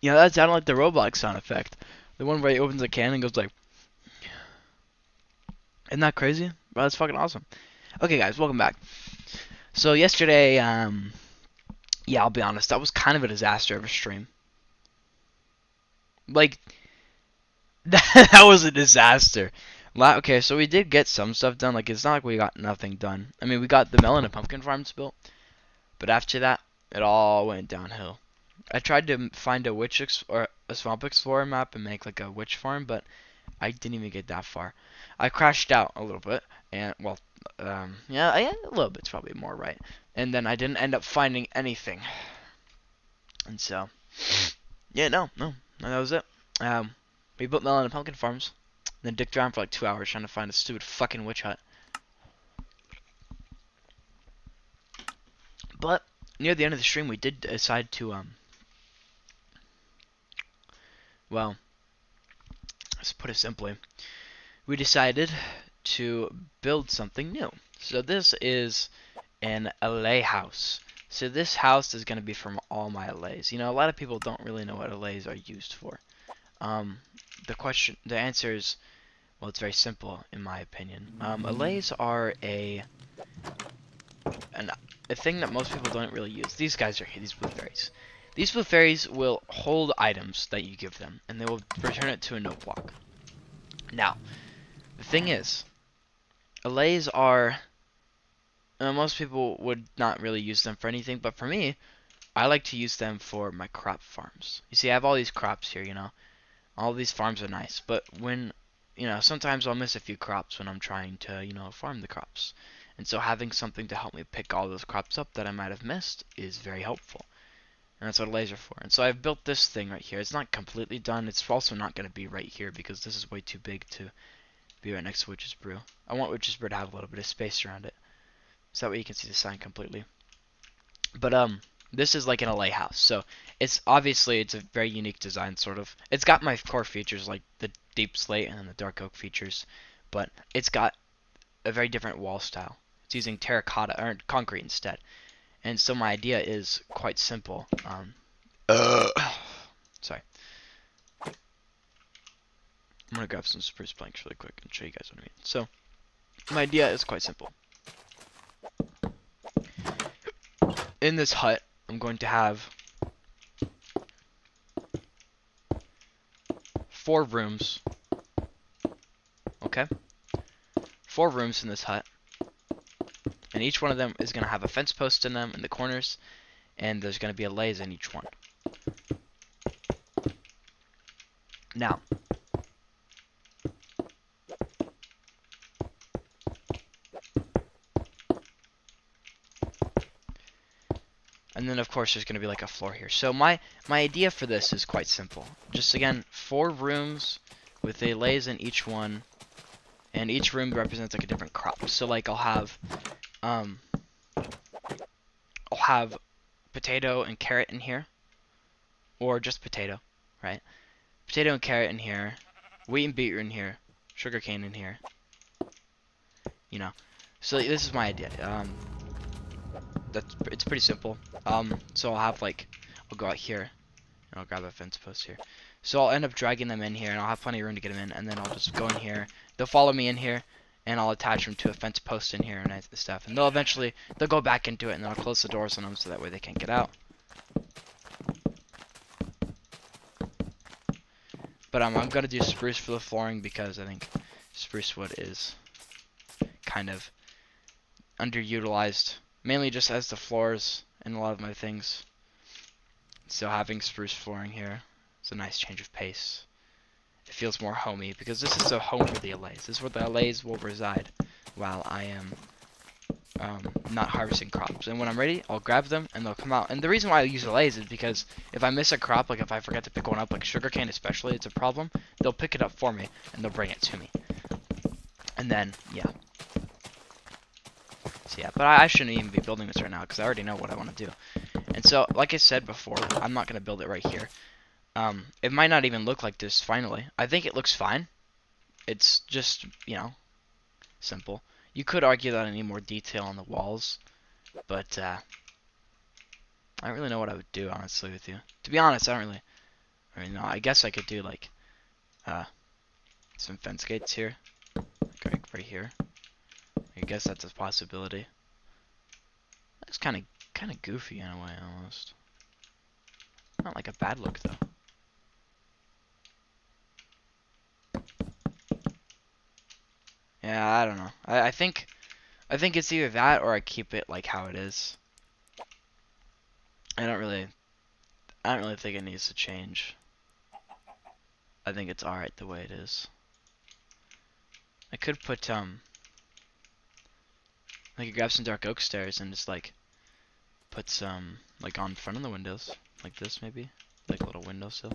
You know, that sounded like the Roblox sound effect. The one where he opens a can and goes like, isn't that crazy? Bro, that's fucking awesome. Okay, guys, welcome back. So yesterday, yeah, I'll be honest, that was kind of a disaster of a stream. Like, that was a disaster. Okay, so we did get some stuff done. Like, it's not like we got nothing done. I mean, we got the melon and pumpkin farms built, but after that, it all went downhill. I tried to find a or a swamp explorer map and make like a witch farm, but I didn't even get that far. I crashed out a little bit, and well, yeah, a little bit's probably more right. And then I didn't end up finding anything, and so yeah, no, that was it. We built melon and pumpkin farms, then dicked around for like 2 hours trying to find a stupid fucking witch hut. But near the end of the stream, we did decide to well, let's put it simply, we decided to build something new. So this is an Allay house. So this house is going to be from all my allays. You know, a lot of people don't really know what allays are used for. Um, the answer is, well, it's very simple in my opinion. Allays are a thing that most people don't really use. These guys are here, these blue fairies. These blue fairies will hold items that you give them, and they will return it to a note block. Now, the thing is, allays are, most people would not really use them for anything, but for me, I like to use them for my crop farms. You see, I have all these crops here, you know. All these farms are nice, but when, you know, sometimes I'll miss a few crops when I'm trying to, you know, farm the crops. And so having something to help me pick all those crops up that I might have missed is very helpful. And that's what allays are for. And so I've built this thing right here. It's not completely done. It's also not going to be right here because this is way too big to be right next to Witch's Brew. I want Witch's Brew to have a little bit of space around it, so that way you can see the sign completely. But this is like an Allay house, so it's a very unique design, sort of. It's got my core features like the deep slate and then the dark oak features, but it's got a very different wall style. It's using terracotta or concrete instead, and so my idea is quite simple. Sorry. I'm gonna grab some spruce planks really quick and show you guys what I mean. So, my idea is quite simple. In this hut, I'm going to have 4 rooms. Okay? 4 rooms in this hut. And each one of them is going to have a fence post in them in the corners. And there's going to be allays in each one. Now, and then of course there's going to be like a floor here. So my idea for this is quite simple. Just again, 4 rooms with allays in each one, and each room represents like a different crop. So like I'll have potato and carrot in here, or just potato, right? Potato and carrot in here, wheat and beetroot in here, sugarcane in here. You know, so this is my idea. It's pretty simple. So I'll go out here and I'll grab a fence post here. So I'll end up dragging them in here, and I'll have plenty of room to get them in, and then I'll just go in here. They'll follow me in here, and I'll attach them to a fence post in here and stuff. And they'll go back into it, and then I'll close the doors on them so that way they can't get out. But I'm gonna do spruce for the flooring because I think spruce wood is kind of underutilized, mainly just as the floors in a lot of my things. So having spruce flooring here is a nice change of pace. It feels more homey because this is a home for the allays. This is where the allays will reside while I am not harvesting crops. And when I'm ready, I'll grab them and they'll come out. And the reason why I use allays is because if I miss a crop, like if I forget to pick one up, like sugarcane especially, it's a problem. They'll pick it up for me and they'll bring it to me. And then, yeah. So yeah, but I shouldn't even be building this right now because I already know what I want to do. And so, like I said before, I'm not going to build it right here. It might not even look like this finally. I think it looks fine. It's just, you know, simple. You could argue that I need more detail on the walls, but I don't really know what I would do, honestly, with you. To be honest, I don't really. I mean, no, I guess I could do like some fence gates here, like right here. I guess that's a possibility. That's kind of goofy in a way, almost. Not like a bad look though. Yeah, I don't know. I think it's either that or I keep it like how it is. I don't really think it needs to change. I think it's alright the way it is. I could put I could grab some dark oak stairs and just like put some like on front of the windows, like this maybe, like a little windowsill.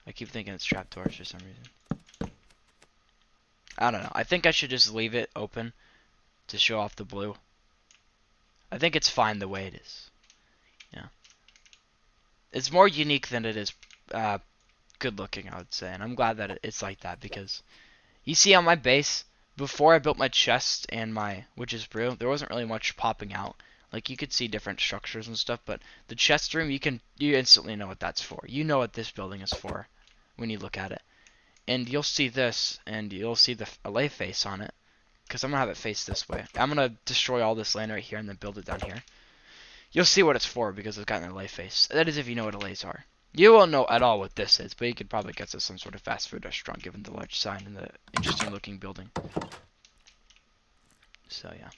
I keep thinking it's trapdoors for some reason. I don't know. I think I should just leave it open to show off the blue. I think it's fine the way it is. Yeah. It's more unique than it is good looking, I would say. And I'm glad that it's like that because you see on my base, before I built my chest and my witch's brew, there wasn't really much popping out. Like you could see different structures and stuff, but the chest room, you instantly know what that's for. You know what this building is for when you look at it. And you'll see this, and you'll see the Allay face on it. Because I'm going to have it face this way. I'm going to destroy all this land right here and then build it down here. You'll see what it's for because it's got an Allay face. That is if you know what Allays are. You won't know at all what this is, but you could probably guess it's some sort of fast food restaurant given the large sign and the interesting looking building. So yeah.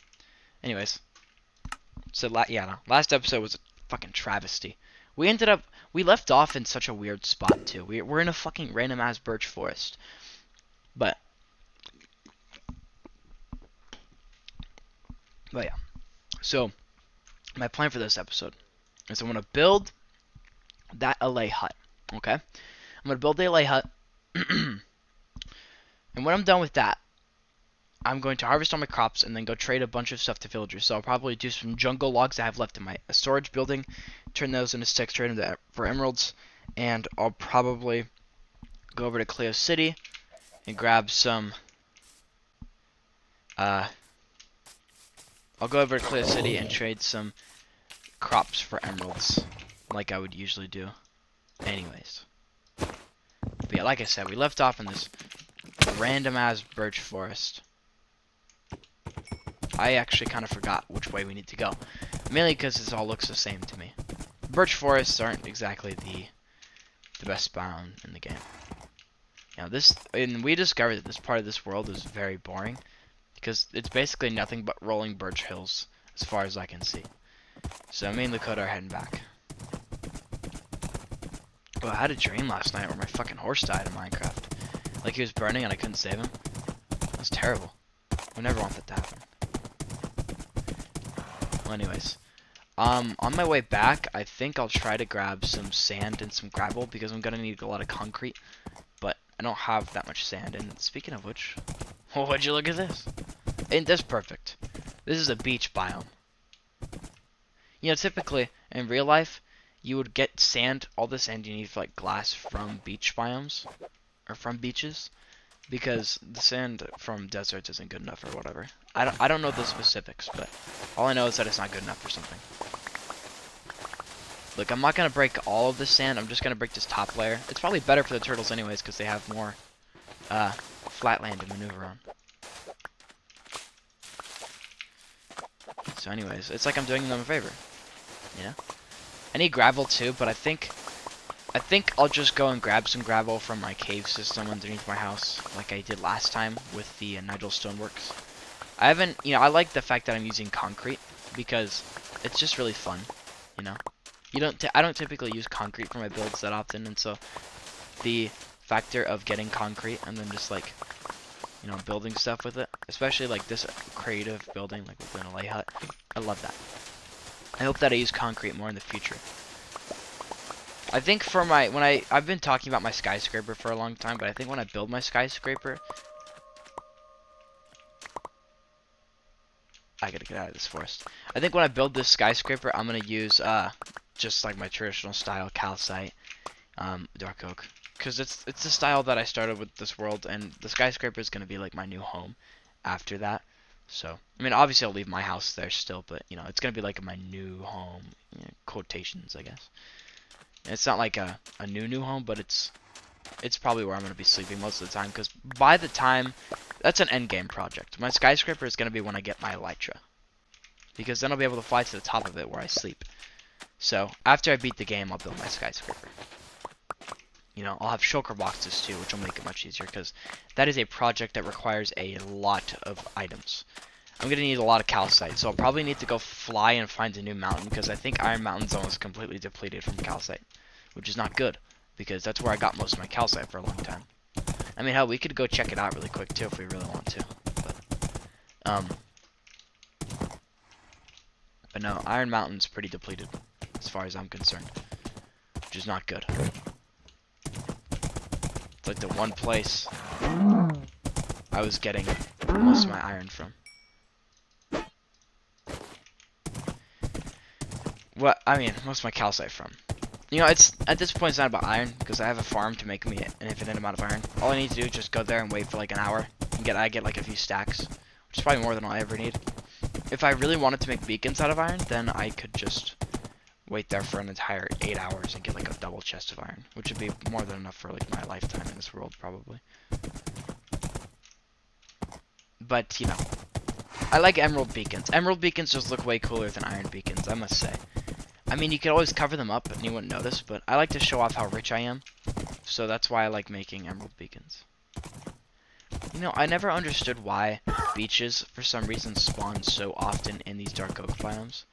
Anyways. So last episode was a fucking travesty. We left off in such a weird spot too. We're in a fucking random ass birch forest. But yeah. So my plan for this episode is I'm gonna build that Allay hut. Okay? I'm gonna build the Allay hut. And when I'm done with that, I'm going to harvest all my crops and then go trade a bunch of stuff to villagers. So I'll probably do some jungle logs I have left in my storage building, turn those into sticks, trade them for emeralds, and I'll probably go over to Cleo City and grab some. I'll go over to Cleo City and trade some crops for emeralds, like I would usually do. Anyways, but yeah, like I said, we left off in this random ass birch forest. I actually kind of forgot which way we need to go. Mainly because this all looks the same to me. Birch forests aren't exactly the best biome in the game. Now and we discovered that this part of this world is very boring. Because it's basically nothing but rolling birch hills, as far as I can see. So me and Lakota are heading back. Well, I had a dream last night where my fucking horse died in Minecraft. Like he was burning and I couldn't save him. That was terrible. I never want that to happen. Well, anyways. On my way back, I think I'll try to grab some sand and some gravel because I'm gonna need a lot of concrete. But I don't have that much sand. And speaking of which, would you look at this? Ain't this perfect? This is a beach biome. You know, typically in real life, you would get sand, all the sand you need for like glass from beach biomes or from beaches. Because the sand from deserts isn't good enough or whatever. I don't know the specifics, but all I know is that it's not good enough for something. Look, I'm not going to break all of the sand. I'm just going to break this top layer. It's probably better for the turtles anyways because they have more flat land to maneuver on. So anyways, it's like I'm doing them a favor. You know? I need gravel too, but I think I'll just go and grab some gravel from my cave system underneath my house, like I did last time with the Nigel Stoneworks. I like the fact that I'm using concrete because it's just really fun, you know. I don't typically use concrete for my builds that often, and so the factor of getting concrete and then just like, you know, building stuff with it, especially like this creative building, like with an Allay hut, I love that. I hope that I use concrete more in the future. I think for I've been talking about my skyscraper for a long time, but I think when I build my skyscraper, I gotta get out of this forest. I think when I build this skyscraper, I'm gonna use just like my traditional style calcite, dark oak, because it's the style that I started with this world, and the skyscraper is gonna be like my new home after that. So, I mean, obviously I'll leave my house there still, but, you know, it's going to be like my new home, you know, quotations, I guess. And it's not like a new home, but it's probably where I'm going to be sleeping most of the time, because by the time, that's an end game project. My skyscraper is going to be when I get my elytra, because then I'll be able to fly to the top of it where I sleep. So, after I beat the game, I'll build my skyscraper. You know, I'll have shulker boxes too, which will make it much easier, because that is a project that requires a lot of items. I'm going to need a lot of calcite, so I'll probably need to go fly and find a new mountain, because I think Iron Mountain's almost completely depleted from calcite, which is not good, because that's where I got most of my calcite for a long time. I mean, hell, we could go check it out really quick too if we really want to. But no, Iron Mountain's pretty depleted, as far as I'm concerned, which is not good. It's like the one place I was getting most of my iron from. What, I mean, most of my calcite from. You know, it's at this point it's not about iron, because I have a farm to make me an infinite amount of iron. All I need to do is just go there and wait for like an hour, and I get like a few stacks, which is probably more than I'll ever need. If I really wanted to make beacons out of iron, then I could just wait there for an entire 8 hours and get like a double chest of iron, which would be more than enough for like my lifetime in this world probably. But you know, I like emerald beacons. Emerald beacons just look way cooler than iron beacons, I must say. I mean, you could always cover them up and you wouldn't notice, but I like to show off how rich I am, so that's why I like making emerald beacons. You know, I never understood why beaches for some reason spawn so often in these dark oak biomes.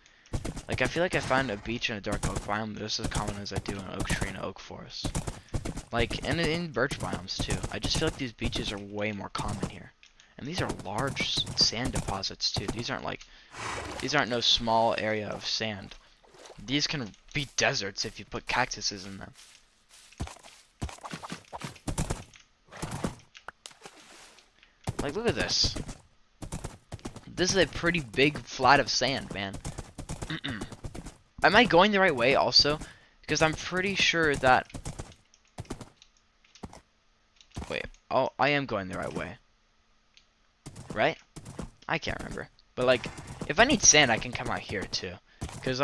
Like, I feel like I find a beach in a dark oak biome just as common as I do an oak tree in an oak forest. Like, and in birch biomes too. I just feel like these beaches are way more common here. And these are large sand deposits too. These aren't no small area of sand. These can be deserts if you put cactuses in them. Like, look at this. This is a pretty big flat of sand, man. Am I going the right way also? Because I'm pretty sure that... Wait, oh, I am going the right way. Right? I can't remember. But like, if I need sand, I can come out here too. Because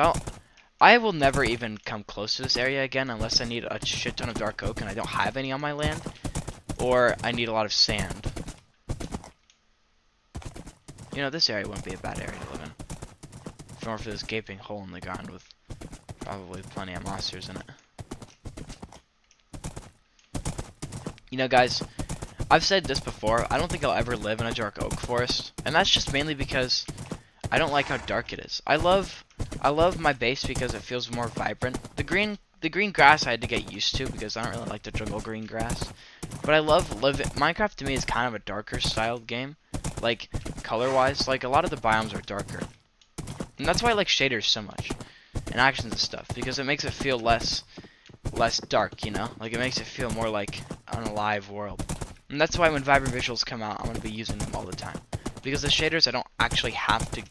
I will never even come close to this area again unless I need a shit ton of dark oak and I don't have any on my land. Or I need a lot of sand. You know, this area wouldn't be a bad area to live in. If not for this gaping hole in the ground with probably plenty of monsters in it. You know, guys, I've said this before, I don't think I'll ever live in a dark oak forest. And that's just mainly because I don't like how dark it is. I love my base because it feels more vibrant. The green grass I had to get used to because I don't really like the jungle green grass. But I love living. Minecraft to me is kind of a darker styled game. Like, color-wise, like a lot of the biomes are darker. And that's why I like shaders so much. And actions and stuff. Because it makes it feel less dark, you know? Like, it makes it feel more like an alive world. And that's why when vibrant visuals come out, I'm going to be using them all the time. Because the shaders I don't actually have to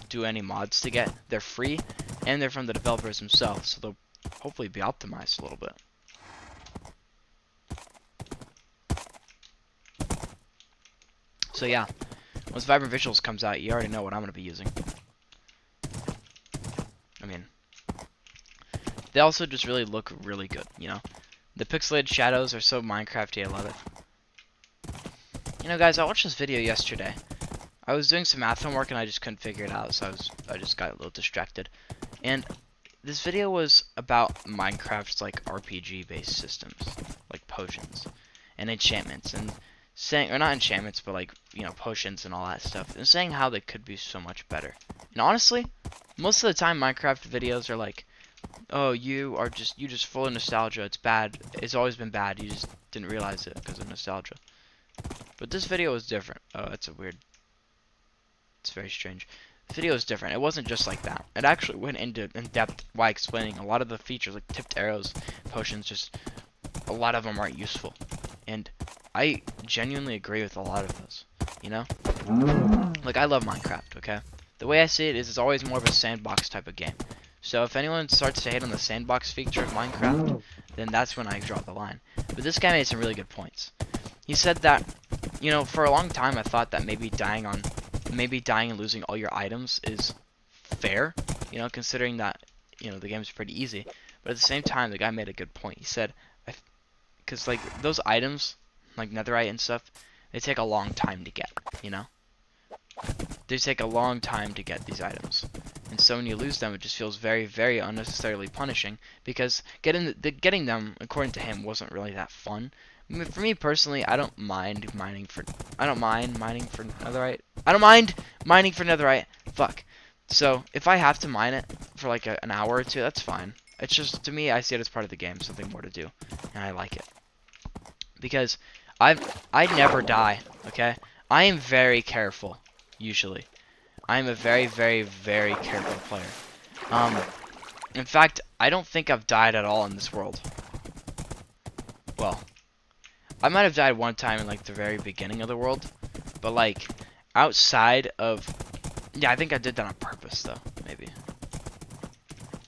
do any mods to get. They're free, and they're from the developers themselves. So they'll hopefully be optimized a little bit. So yeah, once Vibrant Visuals comes out, you already know what I'm going to be using. I mean, they also just really look really good, you know? The pixelated shadows are so Minecrafty, I love it. You know, guys, I watched this video yesterday. I was doing some math homework and I just couldn't figure it out, so I just got a little distracted. And this video was about Minecraft's, like, RPG-based systems, like potions and enchantments, and saying, or not enchantments, but like, you know, potions and all that stuff, and saying how they could be so much better. And honestly, most of the time Minecraft videos are like, oh, you just full of nostalgia, it's bad, it's always been bad, you just didn't realize it because of nostalgia. But this video was different. Oh, that's a weird, it's very strange. The video is different. It wasn't just like that. It actually went in depth while explaining a lot of the features, like tipped arrows, potions, just a lot of them aren't useful. And I genuinely agree with a lot of those, you know? Like, I love Minecraft, okay? The way I see it is it's always more of a sandbox type of game. So if anyone starts to hate on the sandbox feature of Minecraft, then that's when I draw the line. But this guy made some really good points. He said that, you know, for a long time I thought that maybe dying on maybe dying and losing all your items is fair, you know, considering that, you know, the game's pretty easy. But at the same time, the guy made a good point. He said, because like those items, like netherite and stuff, they take a long time to get, you know? They take a long time to get these items. And so when you lose them, it just feels very, very unnecessarily punishing, because getting them, according to him, wasn't really that fun. I mean, for me personally, I don't mind mining for netherite. I don't mind mining for netherite. Fuck. So if I have to mine it for like an hour or two, that's fine. It's just, to me, I see it as part of the game, something more to do, and I like it. Because I never die, okay? I am very careful, usually. I am a very, very, very careful player. In fact, I don't think I've died at all in this world. Well, I might have died one time in like the very beginning of the world, but like outside of, yeah, I think I did that on purpose though, maybe.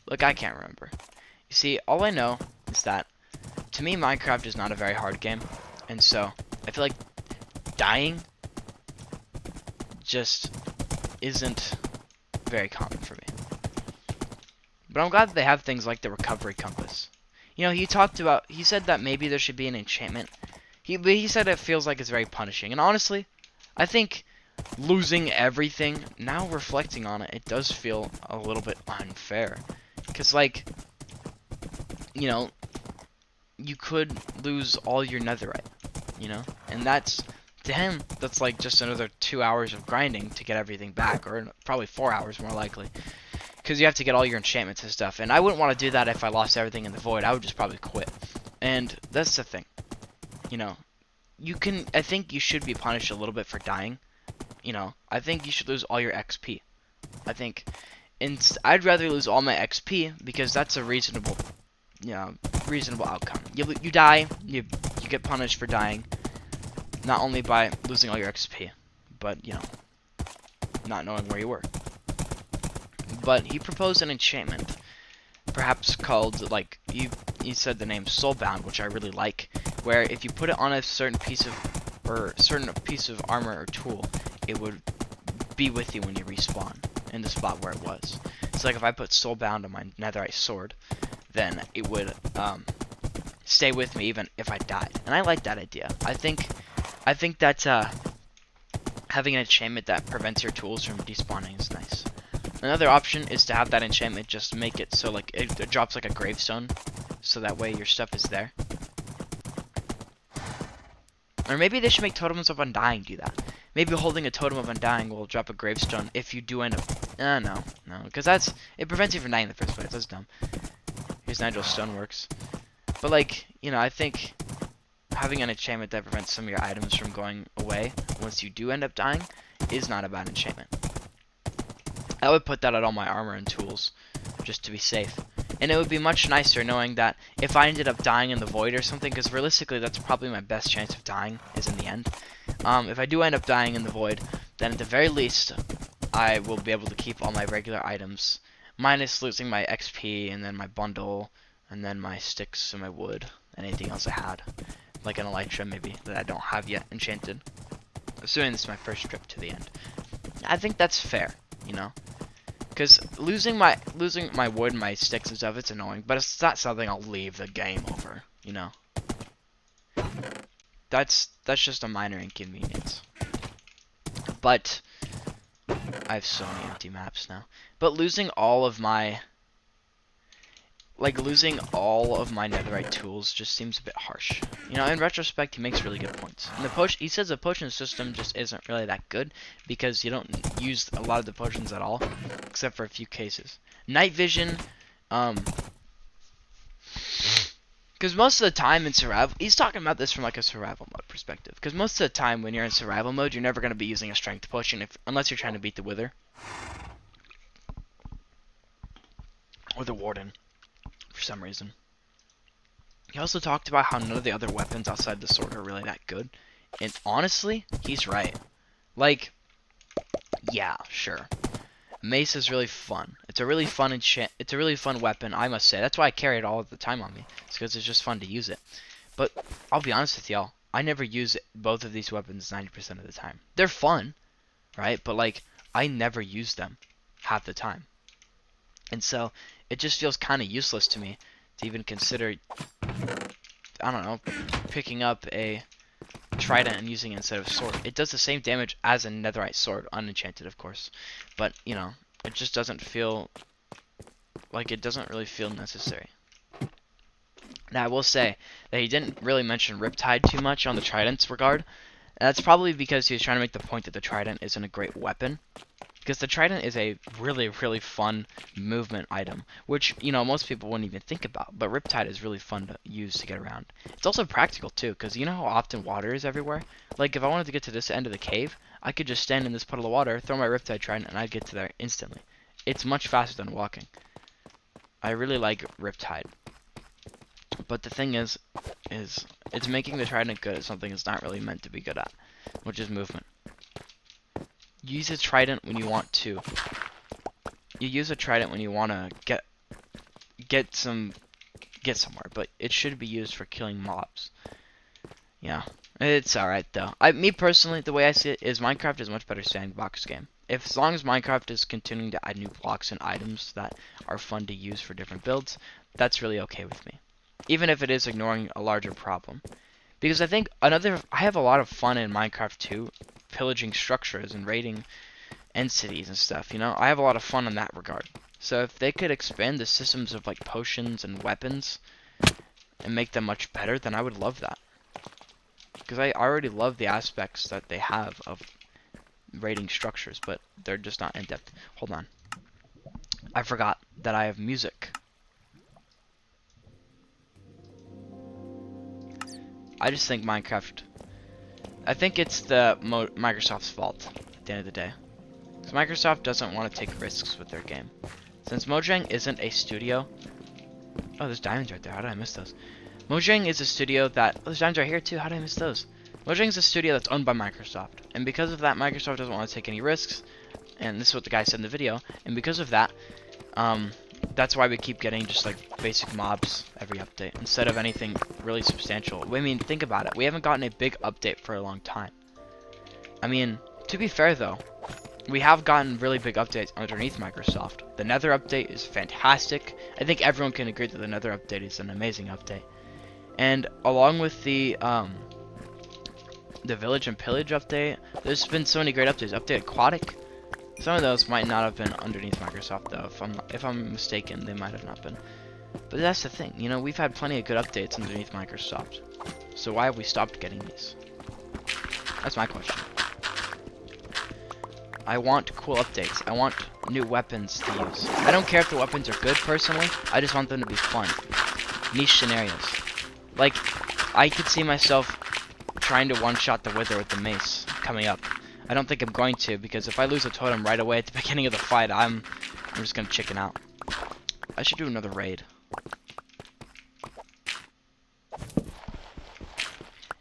Look, I can't remember. You see, all I know is that to me Minecraft is not a very hard game, and so I feel like dying just isn't very common for me. But I'm glad that they have things like the recovery compass. You know, he said that maybe there should be an enchantment. He said it feels like it's very punishing. And honestly, I think losing everything, now reflecting on it, it does feel a little bit unfair. Because, like, you know, you could lose all your netherite, you know? And that's, to him, that's like just another 2 hours of grinding to get everything back. Or probably 4 hours more likely. Because you have to get all your enchantments and stuff. And I wouldn't want to do that if I lost everything in the void. I would just probably quit. And that's the thing. You know, I think you should be punished a little bit for dying. You know, I think you should lose all your XP. I think, I'd rather lose all my XP because that's a reasonable, you know, reasonable outcome. You die, you get punished for dying, not only by losing all your XP, but, you know, not knowing where you were. But he proposed an enchantment, perhaps called, like, he said the name Soulbound, which I really like, where if you put it on a certain piece of armor or tool, it would be with you when you respawn in the spot where it was. So like if I put Soulbound on my netherite sword, then it would stay with me even if I died. And I like that idea. I think that having an enchantment that prevents your tools from despawning is nice. Another option is to have that enchantment just make it so like it drops like a gravestone, so that way your stuff is there. Or maybe they should make totems of undying do that. Maybe holding a totem of undying will drop a gravestone if you do end up. No, because it prevents you from dying in the first place. That's dumb. Here's Nigel's Stoneworks. But like, you know, I think having an enchantment that prevents some of your items from going away once you do end up dying is not a bad enchantment. I would put that on all my armor and tools, just to be safe. And it would be much nicer knowing that if I ended up dying in the void or something, because realistically that's probably my best chance of dying, is in the end. If I do end up dying in the void, then at the very least, I will be able to keep all my regular items, minus losing my XP, and then my bundle, and then my sticks and my wood, and anything else I had. Like an elytra maybe, that I don't have yet enchanted. Assuming this is my first trip to the end. I think that's fair, you know? Because losing my wood, my sticks and stuff, it's annoying, but it's not something I'll leave the game over, you know. That's just a minor inconvenience. But I have so many empty maps now. But losing all of my netherite tools just seems a bit harsh. You know, in retrospect, he makes really good points. And he says the potion system just isn't really that good because you don't use a lot of the potions at all, except for a few cases. Night vision, because most of the time in survival, he's talking about this from like a survival mode perspective. Because most of the time when you're in survival mode, you're never going to be using a strength potion unless you're trying to beat the Wither or the Warden. For some reason. He also talked about how none of the other weapons outside the sword are really that good. And honestly, he's right. Like, yeah, sure. Mace is really fun. It's a really fun it's a really fun weapon, I must say. That's why I carry it all of the time on me. It's because it's just fun to use it. But I'll be honest with y'all, I never use both of these weapons 90% of the time. They're fun, right? But like I never use them half the time. And so it just feels kind of useless to me to even consider, I don't know, picking up a trident and using it instead of sword. It does the same damage as a netherite sword, unenchanted of course, but you know, it just doesn't feel like, it doesn't really feel necessary. Now I will say that he didn't really mention Riptide too much on the trident's regard. That's probably because he was trying to make the point that the trident isn't a great weapon. Because the trident is a really, really fun movement item, which, you know, most people wouldn't even think about. But Riptide is really fun to use to get around. It's also practical, too, because you know how often water is everywhere? Like, if I wanted to get to this end of the cave, I could just stand in this puddle of water, throw my Riptide trident, and I'd get to there instantly. It's much faster than walking. I really like Riptide. But the thing is it's making the trident good at something it's not really meant to be good at, which is movement. Use a trident when you want to. You use a trident when you want to get somewhere, but it should be used for killing mobs. Yeah, it's alright though. Me personally, the way I see it is Minecraft is a much better sandbox game. As long as Minecraft is continuing to add new blocks and items that are fun to use for different builds, that's really okay with me. Even if it is ignoring a larger problem. Because I think I have a lot of fun in Minecraft too, pillaging structures and raiding end cities and stuff, you know? I have a lot of fun in that regard. So if they could expand the systems of like potions and weapons and make them much better, then I would love that. Because I already love the aspects that they have of raiding structures, but they're just not in depth. Hold on. I forgot that I have music. I just think I think it's the Microsoft's fault at the end of the day. Because Microsoft doesn't want to take risks with their game. Since Mojang isn't a studio... Oh, there's diamonds right there. How did I miss those? Mojang is a studio that... Oh, there's diamonds right here too. How did I miss those? Mojang is a studio that's owned by Microsoft. And because of that, Microsoft doesn't want to take any risks. And this is what the guy said in the video. And because of that, that's why we keep getting just like basic mobs every update instead of anything really substantial. I mean, think about it. We haven't gotten a big update for a long time. I mean, to be fair though, we have gotten really big updates underneath Microsoft. The Nether update is fantastic. I think everyone can agree that the Nether update is an amazing update. And along with the Village and Pillage update, there's been so many great updates. Update Aquatic. Some of those might not have been underneath Microsoft though. If I'm mistaken, they might have not been. But that's the thing, you know, we've had plenty of good updates underneath Microsoft. So why have we stopped getting these? That's my question. I want cool updates. I want new weapons to use. I don't care if the weapons are good personally. I just want them to be fun. Niche scenarios. Like, I could see myself trying to one-shot the Wither with the mace coming up. I don't think I'm going to, because if I lose a totem right away at the beginning of the fight, I'm just gonna chicken out. I should do another raid.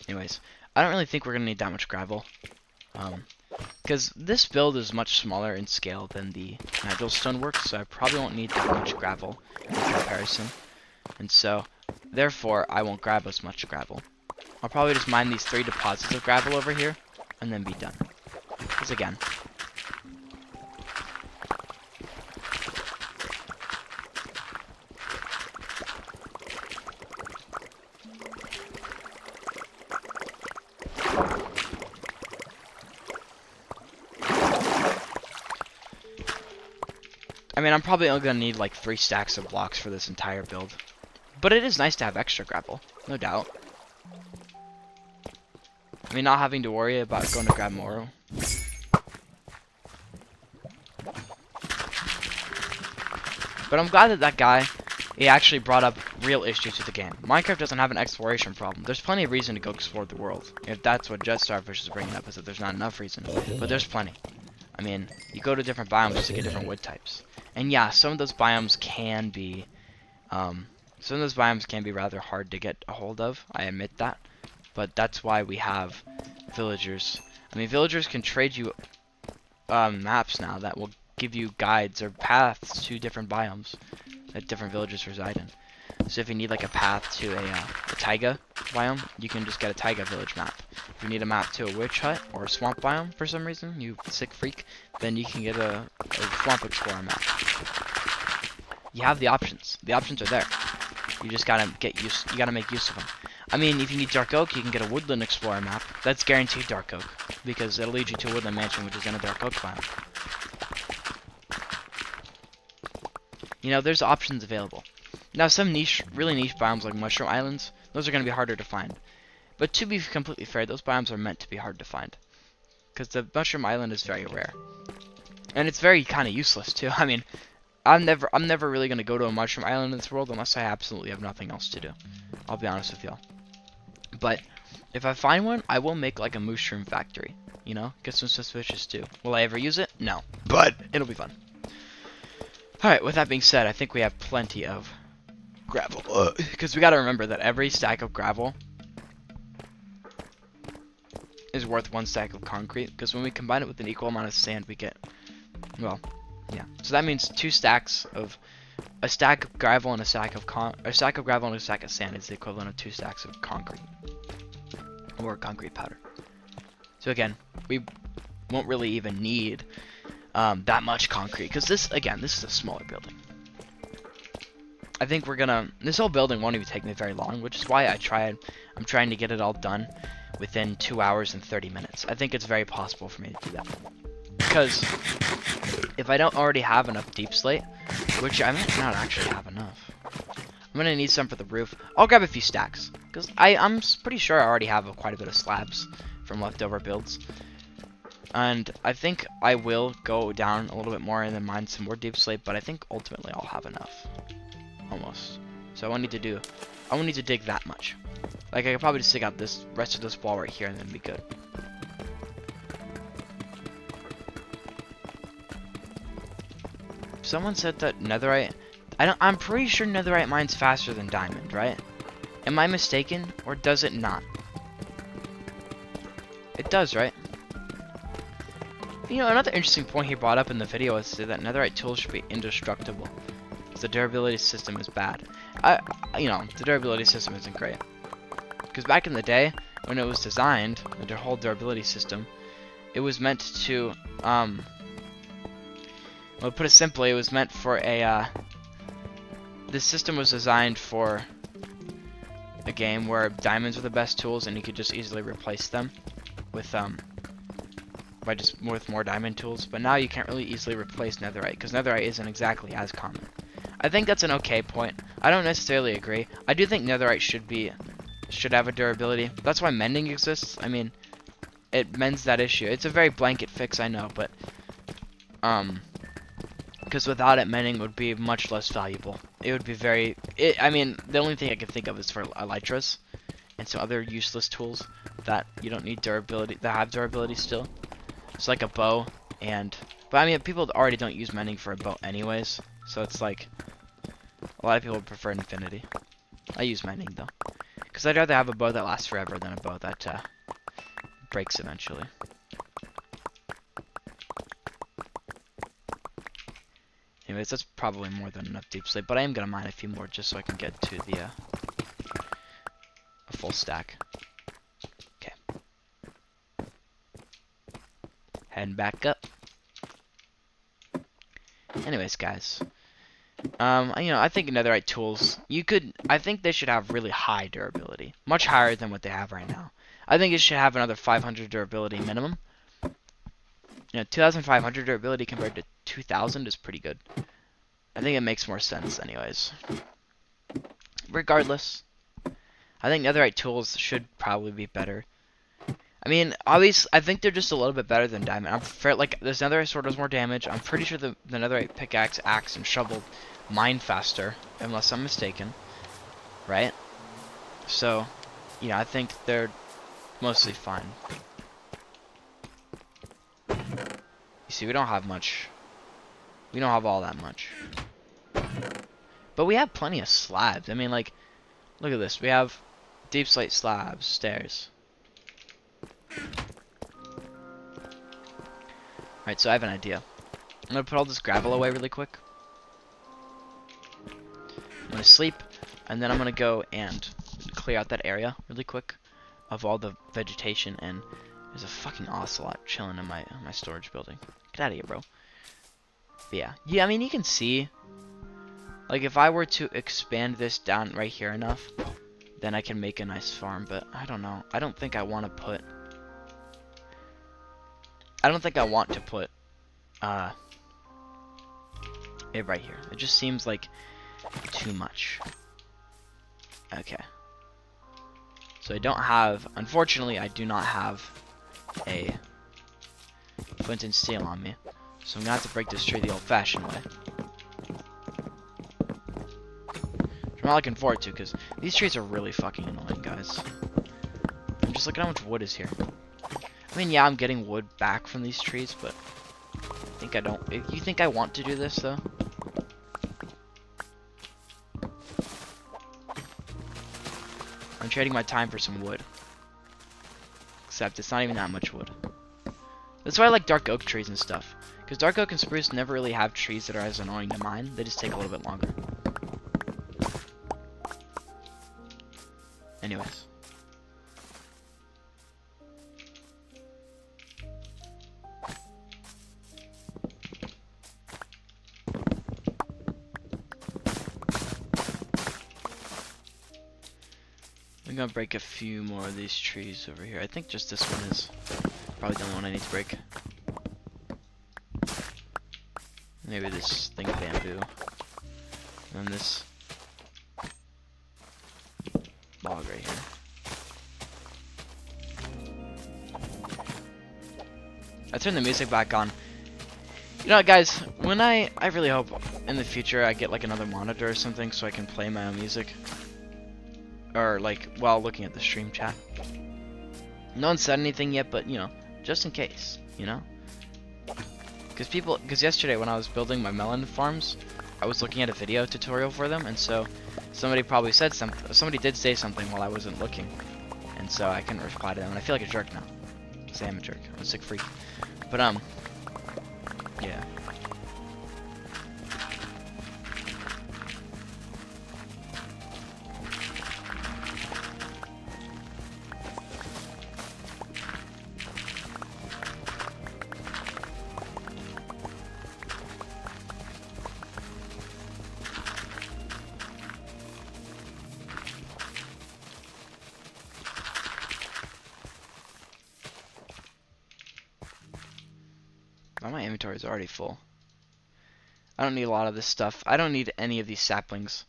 Anyways, I don't really think we're gonna need that much gravel. Because this build is much smaller in scale than the Nigel stonework, so I probably won't need that much gravel in comparison. And so, therefore, I won't grab as much gravel. I'll probably just mine these 3 deposits of gravel over here, and then be done. Because again, I mean, I'm probably only going to need like 3 stacks of blocks for this entire build. But it is nice to have extra gravel, no doubt. I mean, not having to worry about going to grab more. But I'm glad that that guy, he actually brought up real issues with the game. Minecraft doesn't have an exploration problem. There's plenty of reason to go explore the world. If that's what Jet Starfish is bringing up, is that there's not enough reason. But there's plenty. I mean, you go to different biomes to get different wood types. And yeah, some of those biomes can be, rather hard to get a hold of. I admit that. But that's why we have villagers. I mean, villagers can trade you maps now that will give you guides or paths to different biomes that different villagers reside in. So if you need like a path to a taiga biome, you can just get a taiga village map. If you need a map to a witch hut or a swamp biome for some reason, you sick freak, then you can get a swamp explorer map. You have the options. The options are there. You just gotta you gotta make use of them. I mean, if you need dark oak, you can get a woodland explorer map. That's guaranteed dark oak, because it'll lead you to a woodland mansion, which is in a dark oak biome. You know, there's options available. Now, some really niche biomes like mushroom islands, those are gonna be harder to find. But to be completely fair, those biomes are meant to be hard to find, because the mushroom island is very rare, and it's very kind of useless too. I mean, I'm never really gonna go to a mushroom island in this world unless I absolutely have nothing else to do. I'll be honest with y'all. But if I find one, I will make like a mushroom factory. You know, get some suspicious too. Will I ever use it? No, but it'll be fun. All right. With that being said, I think we have plenty of gravel, because we got to remember that every stack of gravel is worth 1 stack of concrete. Because when we combine it with an equal amount of sand, we get, well, yeah. So that means 2 stacks of a stack of gravel and a stack of gravel and a stack of sand is the equivalent of 2 stacks of concrete or concrete powder. So again, we won't really even need that much concrete, because this is a smaller building. I think this whole building won't even take me very long, which is why I'm trying to get it all done within 2 hours and 30 minutes. I think it's very possible for me to do that, because if I don't already have enough deep slate, which I might not actually have enough, I'm gonna need some for the roof. I'll grab a few stacks, because I'm pretty sure I already have quite a bit of slabs from leftover builds. And I think I will go down a little bit more and then mine some more deep slate, but I think ultimately I'll have enough. Almost. So I won't need to dig that much. Like, I could probably just dig out this rest of this wall right here and then be good. Someone said that netherite, I'm pretty sure netherite mines faster than diamond, right? Am I mistaken, or does it not? It does, right? You know, another interesting point he brought up in the video is that netherite tools should be indestructible, because the durability system is bad. You know, the durability system isn't great. Because back in the day, when it was designed, the whole durability system, it was meant to, well, put it simply, it was meant for a, this system was designed for a game where diamonds are the best tools and you could just easily replace them with, with more diamond tools. But now you can't really easily replace netherite, because netherite isn't exactly as common. I think that's an okay point. I don't necessarily agree. I do think netherite should have a durability. That's why mending exists. I mean, it mends that issue. It's a very blanket fix, I know, but because without it, mending would be much less valuable. It would be I mean, the only thing I can think of is for elytras and some other useless tools that you don't need durability, that have durability still. It's like a bow, but I mean, people already don't use mending for a bow anyways, so it's like a lot of people prefer infinity. I use mending though, because I'd rather have a bow that lasts forever than a bow that breaks eventually. Anyways, that's probably more than enough deep slate, but I am gonna mine a few more just so I can get to the a full stack. Okay. Heading back up. Anyways, guys. You know, I think netherite tools, I think they should have really high durability. Much higher than what they have right now. I think it should have another 500 durability minimum. You know, 2,500 durability compared to 2,000 is pretty good. I think it makes more sense anyways. Regardless, I think netherite tools should probably be better. I mean, obviously, I think they're just a little bit better than diamond. I'm fair, like, this netherite sword does more damage. I'm pretty sure the netherite pickaxe, axe, and shovel mine faster, unless I'm mistaken. Right? So, yeah, I think they're mostly fine. You see, we don't have much. We don't have all that much. But we have plenty of slabs. I mean, like, look at this. We have deep slate slabs, stairs. Alright, so I have an idea. I'm gonna put all this gravel away really quick. I'm gonna sleep, and then I'm gonna go and clear out that area really quick. of all the vegetation, and there's a fucking ocelot chilling in my storage building. Get out of here, bro. But yeah, I mean, you can see, like, if I were to expand this down right here enough, then I can make a nice farm. But I don't know. I don't think I want to put it right here. It just seems like too much. Okay. So I don't have, unfortunately, I do not have a flint and steel on me. So I'm gonna have to break this tree the old-fashioned way. Which I'm not looking forward to, because these trees are really fucking annoying, guys. I'm just looking at how much wood is here. I mean, yeah, I'm getting wood back from these trees, but I think I don't. You think I want to do this, though? I'm trading my time for some wood. Except it's not even that much wood. That's why I like dark oak trees and stuff. Because dark oak and spruce never really have trees that are as annoying to mine. They just take a little bit longer. Anyways. I'm gonna break a few more of these trees over here. I think just this one is probably the only one I need to break. Maybe this thing of bamboo. And this log right here. I turned the music back on. You know what, guys? When I really hope in the future I get like another monitor or something so I can play my own music. Or like while looking at the stream chat. No one said anything yet, but you know, just in case, you know. Because yesterday when I was building my melon farms, I was looking at a video tutorial for them, and so somebody probably said something. Somebody did say something while I wasn't looking, and so I couldn't reply to them. And I feel like a jerk now. Because I am a jerk. I'm a sick freak. But yeah. Oh, my inventory is already full. I don't need a lot of this stuff. I don't need any of these saplings.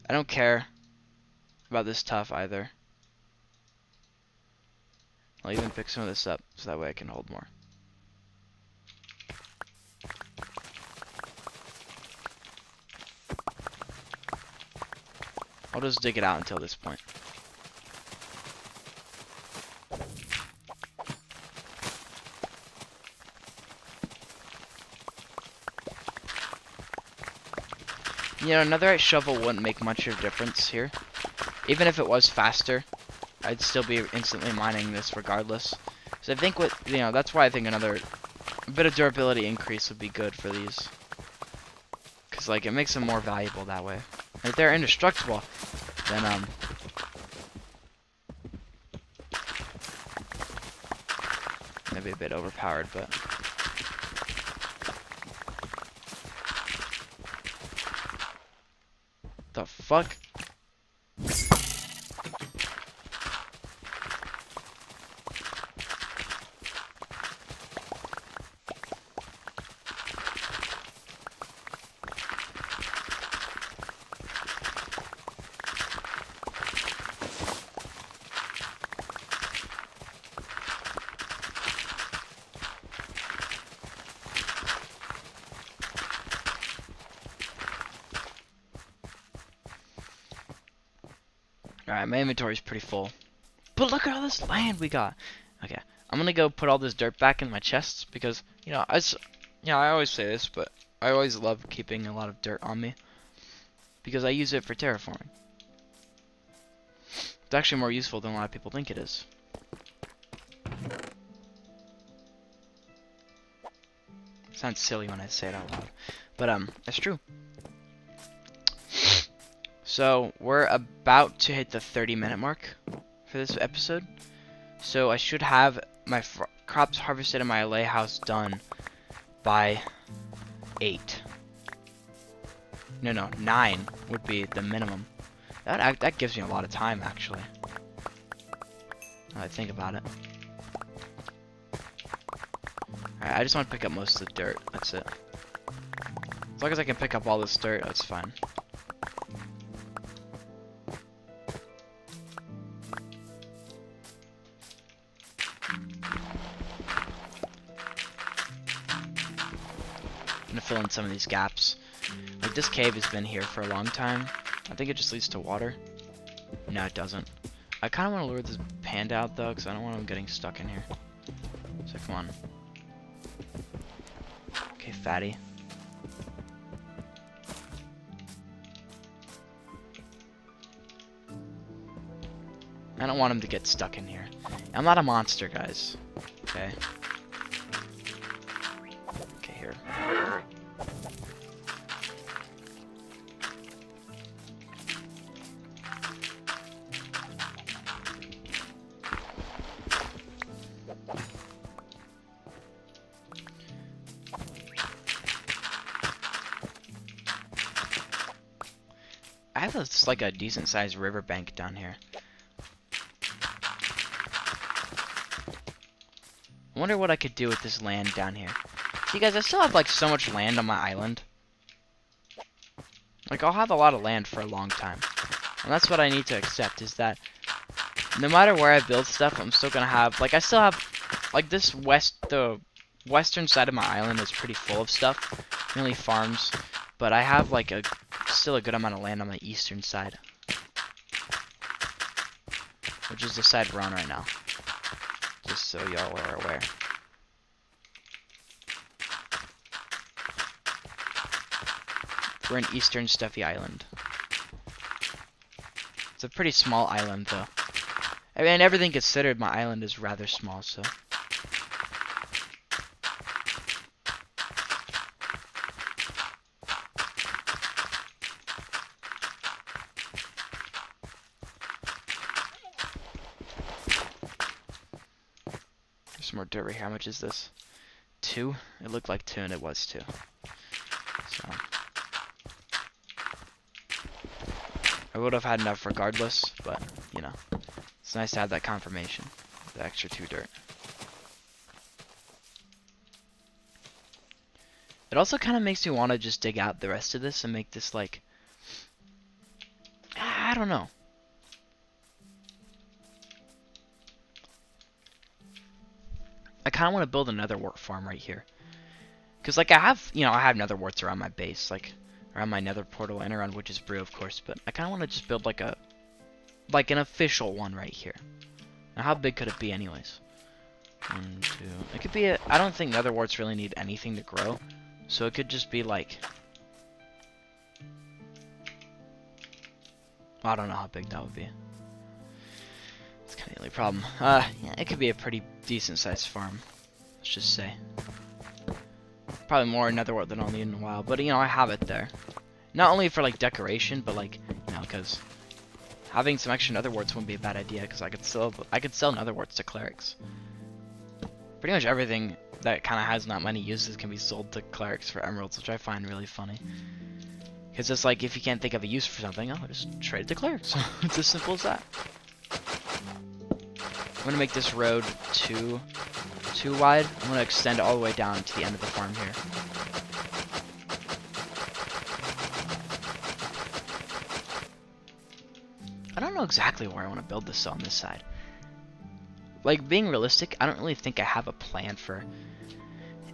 I don't care about this stuff either. I'll even pick some of this up so that way I can hold more. I'll just dig it out until this point. You know, another shovel wouldn't make much of a difference here. Even if it was faster, I'd still be instantly mining this regardless. So I think that's why I think another bit of durability increase would be good for these. Because, like, it makes them more valuable that way. And if they're indestructible, then, maybe a bit overpowered, but... The fuck? Alright, my inventory's pretty full. But look at all this land we got. Okay, I'm gonna go put all this dirt back in my chests because, I always say this, but I always love keeping a lot of dirt on me because I use it for terraforming. It's actually more useful than a lot of people think it is. It sounds silly when I say it out loud, but it's true. So we're about to hit the 30-minute mark for this episode. So I should have my crops harvested in my Allay house done by 8. No, 9 would be the minimum. That gives me a lot of time, actually. Now that I think about it. Alright, I just want to pick up most of the dirt. That's it. As long as I can pick up all this dirt, that's fine. I'm gonna fill in some of these gaps. Like, this cave has been here for a long time. I think it just leads to water. No, it doesn't. I kind of want to lure this panda out, though, because I don't want him getting stuck in here. So, come on. Okay, fatty. I don't want him to get stuck in here. I'm not a monster, guys. Okay. Okay, here. I have this, like, a decent sized riverbank down here. I wonder what I could do with this land down here. See, guys, I still have, like, so much land on my island. Like, I'll have a lot of land for a long time. And that's what I need to accept, is that no matter where I build stuff, I'm still gonna have, like, I still have, like, the western side of my island is pretty full of stuff. Mainly farms. But I have, like, still a good amount of land on the eastern side. Which is the side we're on right now. Just so y'all are aware. We're in eastern Stuffy Island. It's a pretty small island, though. I mean, everything considered, my island is rather small, so. There's more dirt right here. How much is this? 2? It looked like 2, and it was 2. So. I would have had enough regardless, but, you know. It's nice to have that confirmation. The extra 2 dirt. It also kind of makes me want to just dig out the rest of this and make this, like... I don't know. I kind of want to build another wart farm right here. Because, like, I have nether warts around my base, like, around my nether portal and around Witch's Brew, of course, but I kind of want to just build, like, an official one right here. Now, how big could it be, anyways? 1, 2... It could be I don't think nether warts really need anything to grow, so it could just be, like... I don't know how big that would be. It's kind of the only problem. Yeah, it could be a pretty decent-sized farm. Let's just say. Probably more nether wart than I'll need in a while, but you know, I have it there. Not only for like decoration, but like, you know, because having some extra nether warts wouldn't be a bad idea, because I could sell nether warts to clerics. Pretty much everything that kind of has not many uses can be sold to clerics for emeralds, which I find really funny. Because it's like, if you can't think of a use for something, oh, just trade it to clerics. It's as simple as that. I'm gonna make this road too wide. I'm gonna extend it all the way down to the end of the farm here. I don't know exactly where I want to build this on this side. Like, being realistic, I don't really think I have a plan for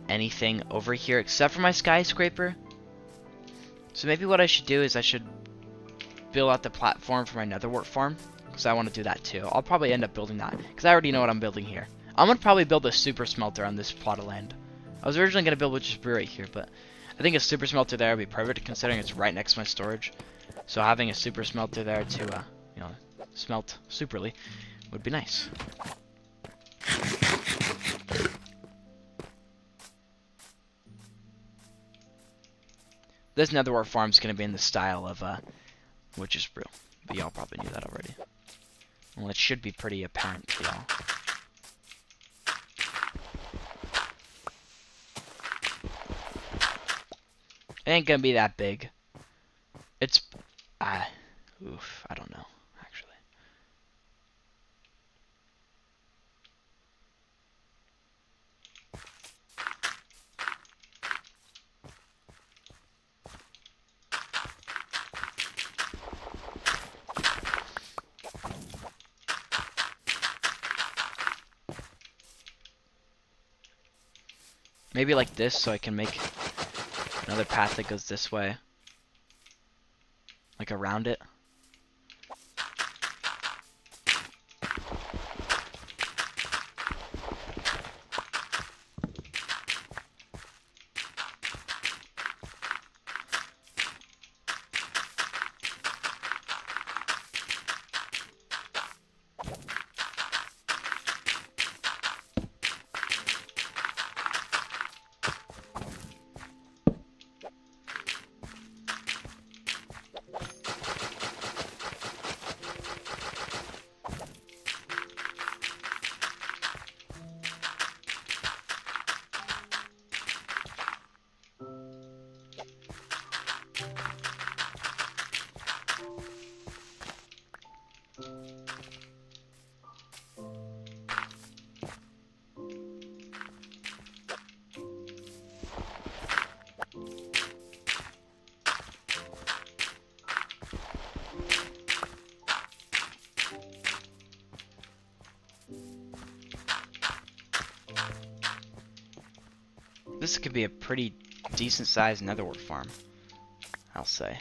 anything over here except for my skyscraper. So maybe what I should do is I should build out the platform for my netherwart farm. Because I want to do that too. I'll probably end up building that. Because I already know what I'm building here. I'm going to probably build a super smelter on this plot of land. I was originally going to build Witch's Brew right here. But I think a super smelter there would be perfect, considering it's right next to my storage. So having a super smelter there to, you know, smelt superly would be nice. This netherwart farm is going to be in the style of Witch's Brew. But y'all probably knew that already. Well, it should be pretty apparent to y'all. It ain't gonna be that big. It's, oof, I don't know, actually. Maybe like this, so I can make another path that goes this way. Like around it. This could be a pretty decent sized netherwort farm, I'll say.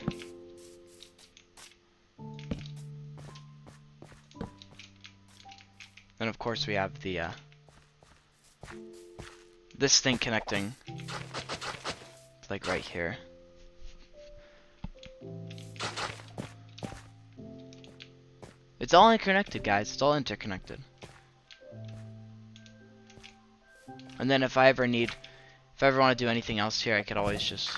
Then of course we have the this thing connecting like right here. It's all interconnected, guys. It's all interconnected. And then if I ever want to do anything else here, I could always just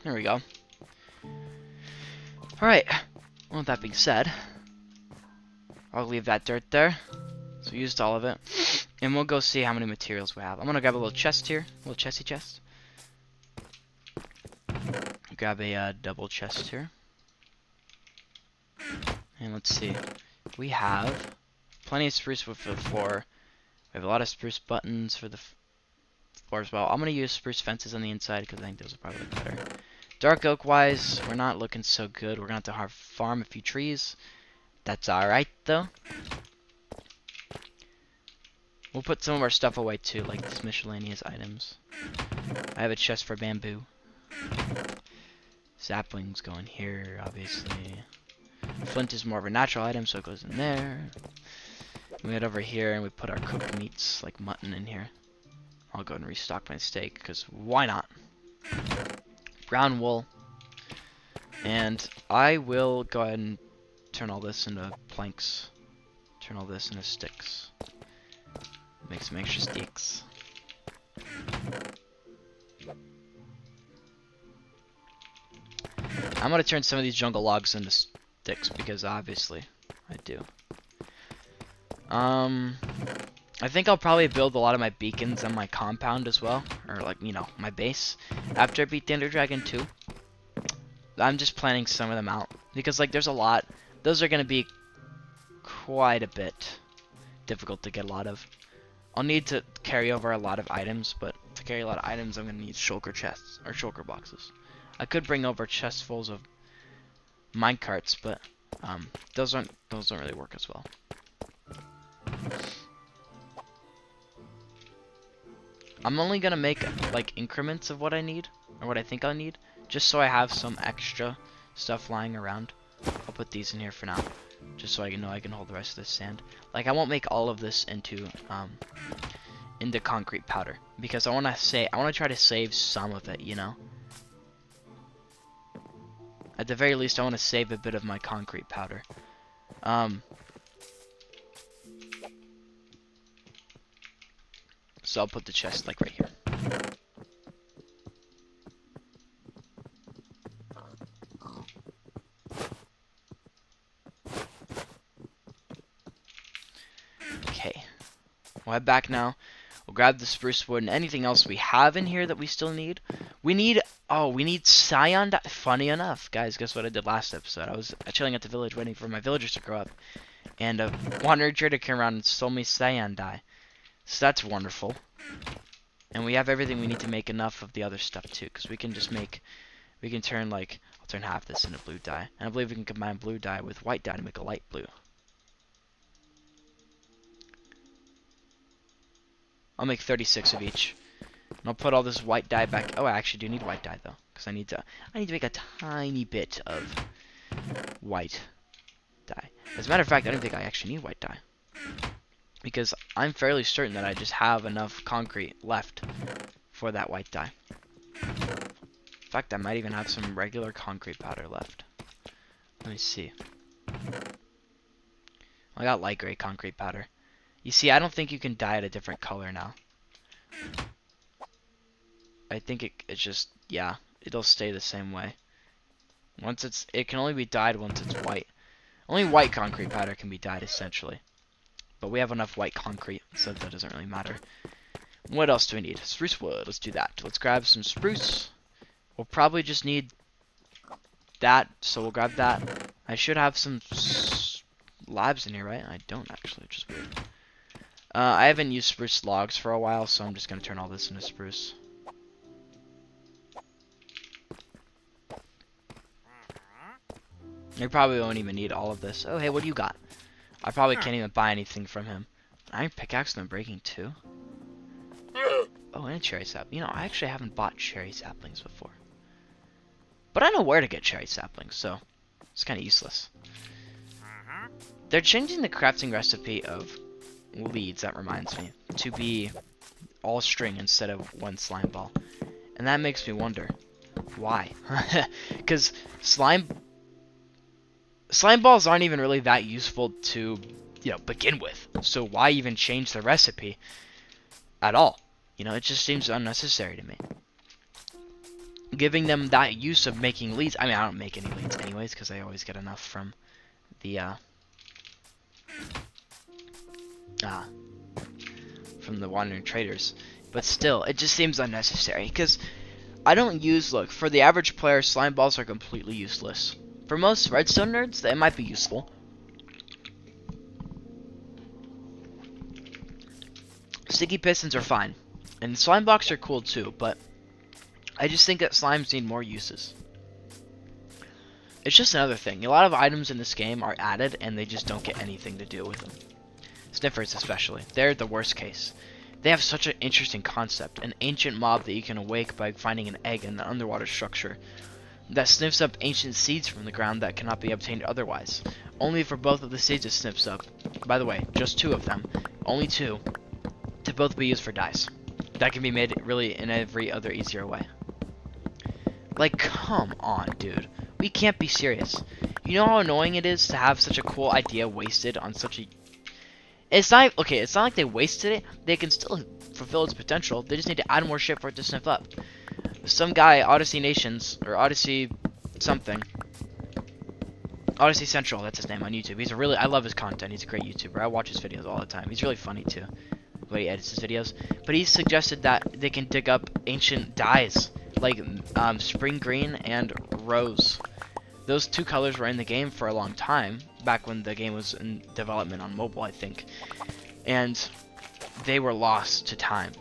there we go. Alright, well, with that being said, I'll leave that dirt there. So we used all of it. And we'll go see how many materials we have. I'm gonna grab a little chest here. A little chesty chest. Grab a double chest here. And let's see. We have plenty of spruce wood for the floor. We have a lot of spruce buttons for the floor as well. I'm gonna use spruce fences on the inside because I think those will probably look better. Dark oak wise, we're not looking so good. We're gonna have to farm a few trees. That's alright though. We'll put some of our stuff away too, like these miscellaneous items. I have a chest for bamboo. Saplings go in here, obviously. Flint is more of a natural item, so it goes in there. We head over here and we put our cooked meats, like mutton, in here. I'll go and restock my steak, because why not? Brown wool. And I will go ahead and turn all this into planks. Turn all this into sticks. Make some extra sticks. I'm gonna turn some of these jungle logs into sticks because obviously I do. I think I'll probably build a lot of my beacons on my compound as well, or like, you know, my base after I beat the Ender Dragon 2. I'm just planning some of them out because like there's a lot. Those are gonna be quite a bit difficult to get a lot of. I'll need to carry over a lot of items, but to carry a lot of items, I'm gonna need shulker chests or shulker boxes. I could bring over chestfuls of minecarts, but those don't really work as well. I'm only gonna make like increments of what I need or what I think I'll need, just so I have some extra stuff lying around. I'll put these in here for now, just so I know I can hold the rest of this sand. Like I won't make all of this into concrete powder because I want to try to save some of it, you know. At the very least, I want to save a bit of my concrete powder. So I'll put the chest like right here. Okay. We'll head back now. We'll grab the spruce wood and anything else we have in here that we still need. We need cyan dye. Funny enough, guys, guess what I did last episode? I was chilling at the village waiting for my villagers to grow up. And a wandering trader came around and stole me cyan dye. So that's wonderful. And we have everything we need to make enough of the other stuff too. Because we can just make, we can turn like, I'll turn half this into blue dye. And I believe we can combine blue dye with white dye to make a light blue. I'll make 36 of each. And I'll put all this white dye back. Oh, I actually do need white dye though. Because I need to make a tiny bit of white dye. As a matter of fact, I don't think I actually need white dye. Because I'm fairly certain that I just have enough concrete left for that white dye. In fact, I might even have some regular concrete powder left. Let me see. I got light gray concrete powder. You see, I don't think you can dye it a different color now. I think it's just, yeah, it'll stay the same way. It can only be dyed once it's white. Only white concrete powder can be dyed, essentially. But we have enough white concrete, so that doesn't really matter. What else do we need? Spruce wood. Let's do that. Let's grab some spruce. We'll probably just need that, so we'll grab that. I should have some slabs in here, right? I don't actually, which is weird. I haven't used spruce logs for a while, so I'm just going to turn all this into spruce. You probably won't even need all of this. Oh, hey, what do you got? I probably can't even buy anything from him. Iron pickaxe and breaking too. Oh, and a cherry sap. You know, I actually haven't bought cherry saplings before. But I know where to get cherry saplings, so it's kind of useless. They're changing the crafting recipe of leads, that reminds me, to be all string instead of one slime ball. And that makes me wonder, why? Because slime balls aren't even really that useful to, you know, begin with. So why even change the recipe at all? You know, it just seems unnecessary to me. Giving them that use of making leads. I mean, I don't make any leads anyways, because I always get enough from the, from the wandering traders. But still, it just seems unnecessary, because I don't use, look, for the average player, slime balls are completely useless. For most redstone nerds, they might be useful. Sticky pistons are fine. And slime blocks are cool too, but I just think that slimes need more uses. It's just another thing. A lot of items in this game are added and they just don't get anything to do with them. Sniffers especially. They're the worst case. They have such an interesting concept. An ancient mob that you can awake by finding an egg in an underwater structure that sniffs up ancient seeds from the ground that cannot be obtained otherwise. Only for both of the seeds it sniffs up. By the way, just 2 of them. Only 2. To both be used for dyes. That can be made really in every other easier way. Like, come on, dude. We can't be serious. You know how annoying it is to have such a cool idea wasted on such a... It's not like they wasted it. They can still fulfill its potential. They just need to add more shit for it to sniff up. Some guy, Odyssey Nations, or Odyssey something. Odyssey Central, that's his name on YouTube. I love his content. He's a great YouTuber. I watch his videos all the time. He's really funny too. The way he edits his videos. But he suggested that they can dig up ancient dyes, like spring green and rose. Those 2 colors were in the game for a long time, back when the game was in development on mobile, I think. And they were lost to time.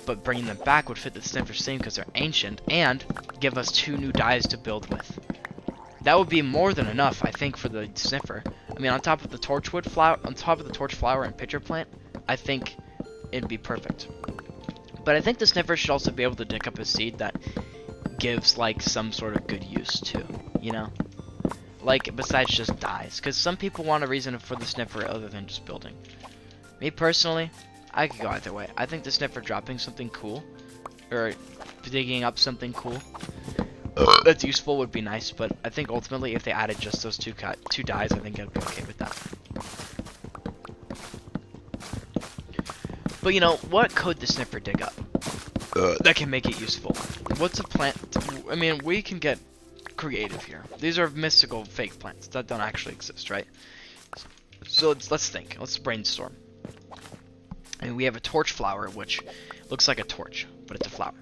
But bringing them back would fit the Sniffer's theme because they're ancient, and give us 2 new dyes to build with. That would be more than enough, I think, for the Sniffer. I mean, on top of the torchwood flower, torch flower and pitcher plant, I think it'd be perfect. But I think the Sniffer should also be able to dig up a seed that gives, like, some sort of good use too, you know? Like, besides just dyes. Because some people want a reason for the Sniffer other than just building. Me personally, I could go either way. I think the Sniffer dropping something cool, or digging up something cool that's useful would be nice, but I think ultimately if they added just those 2 dyes, I think I'd be okay with that. But you know, what could the Sniffer dig up that can make it useful? What's a plant? I mean, we can get creative here. These are mystical fake plants that don't actually exist, right? So let's think. Let's brainstorm. And we have a torch flower, which looks like a torch, but it's a flower.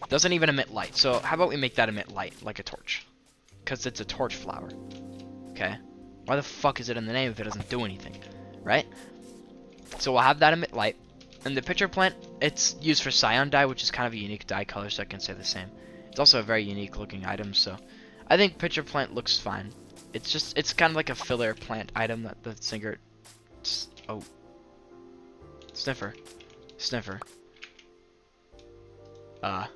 Doesn't even emit light. So how about we make that emit light, like a torch? Because it's a torch flower. Okay? Why the fuck is it in the name if it doesn't do anything? Right? So we'll have that emit light. And the pitcher plant, it's used for cyan dye, which is kind of a unique dye color, so I can say the same. It's also a very unique looking item, so I think pitcher plant looks fine. It's kind of like a filler plant item that the singer... Oh. Sniffer. Sniffer. That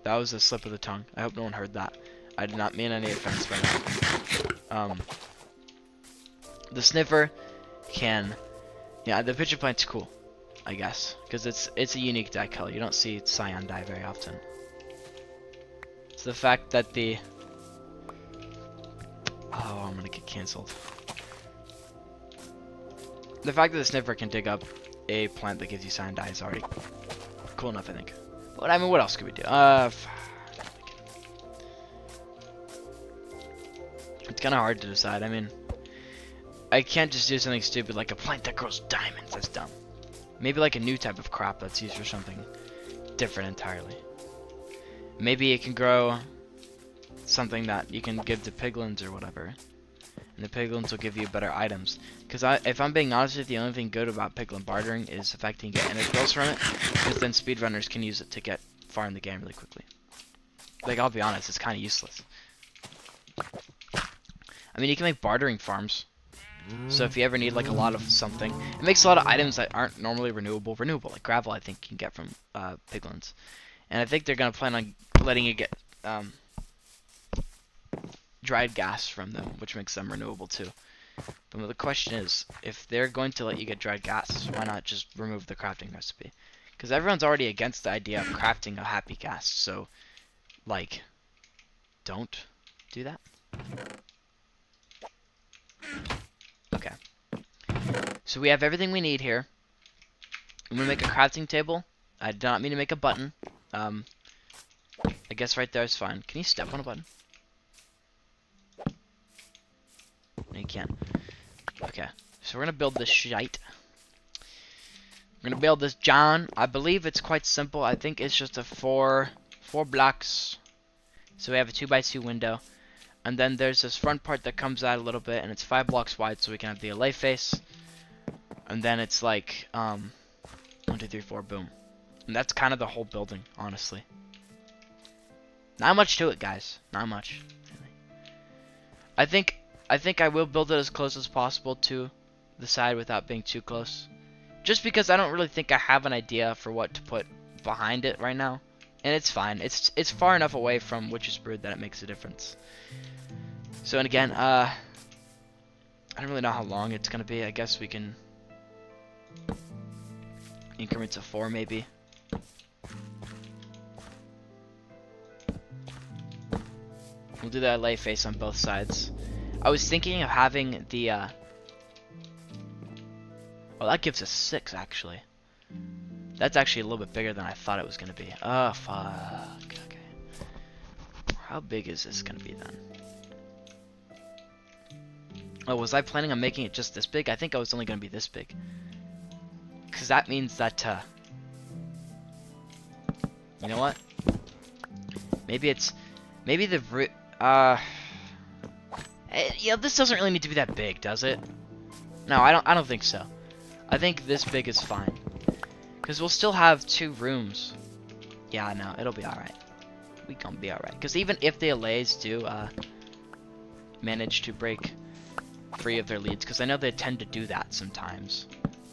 was a slip of the tongue. I hope no one heard that. I did not mean any offense by that. The sniffer can... Yeah, the pitcher plant's cool, I guess. Because it's a unique dye color. You don't see cyan dye very often. It's the fact that the... Oh, I'm gonna get cancelled. The fact that the sniffer can dig up a plant that gives you cyan dye is already cool enough, I think. But I mean, what else could we do? It's kind of hard to decide. I mean, I can't just do something stupid like a plant that grows diamonds. That's dumb. Maybe like a new type of crop that's used for something different entirely. Maybe it can grow something that you can give to piglins or whatever. And the piglins will give you better items. Because if I'm being honest with you, the only thing good about piglin bartering is the fact that you can get integrals from it. Because then speedrunners can use it to get far in the game really quickly. Like, I'll be honest, it's kind of useless. I mean, you can make bartering farms. So if you ever need like a lot of something, it makes a lot of items that aren't normally renewable. Like gravel, I think you can get from piglins. And I think they're going to plan on letting you get dried gas from them, which makes them renewable too. But the question is, if they're going to let you get dried gas, why not just remove the crafting recipe? Because everyone's already against the idea of crafting a happy gas, so, like, don't do that. Okay. So we have everything we need here. I'm going to make a crafting table. I did not mean to make a button. I guess right there is fine. Can you step on a button? No, you can't. Okay. So we're going to build this shite. We're going to build this John. I believe it's quite simple. I think it's just a four blocks. So we have a 2x2 window. And then there's this front part that comes out a little bit, and it's 5 blocks wide, so we can have the Allay face. And then it's like, 1, 2, 3, 4, boom. And that's kind of the whole building, honestly. Not much to it, guys. Not much. I think I will build it as close as possible to the side without being too close. Just because I don't really think I have an idea for what to put behind it right now. And it's fine. It's far enough away from Witch's Brood that it makes a difference. So, and again, I don't really know how long it's going to be. I guess we can increments of 4 maybe. We'll do that lay face on both sides. I was thinking of having the oh, that gives us 6 actually. That's actually a little bit bigger than I thought it was going to be. Oh, fuck. Okay. How big is this going to be then? Oh, was I planning on making it just this big? I think I was only going to be this big. Because that means that, you know what? Maybe it's... Maybe the... yeah, this doesn't really need to be that big, does it? No, I don't think so. I think this big is fine. Because we'll still have 2 rooms. Yeah, no, it'll be alright. We gonna be alright. Because even if the Allays do, manage to break free of their leads, because I know they tend to do that sometimes,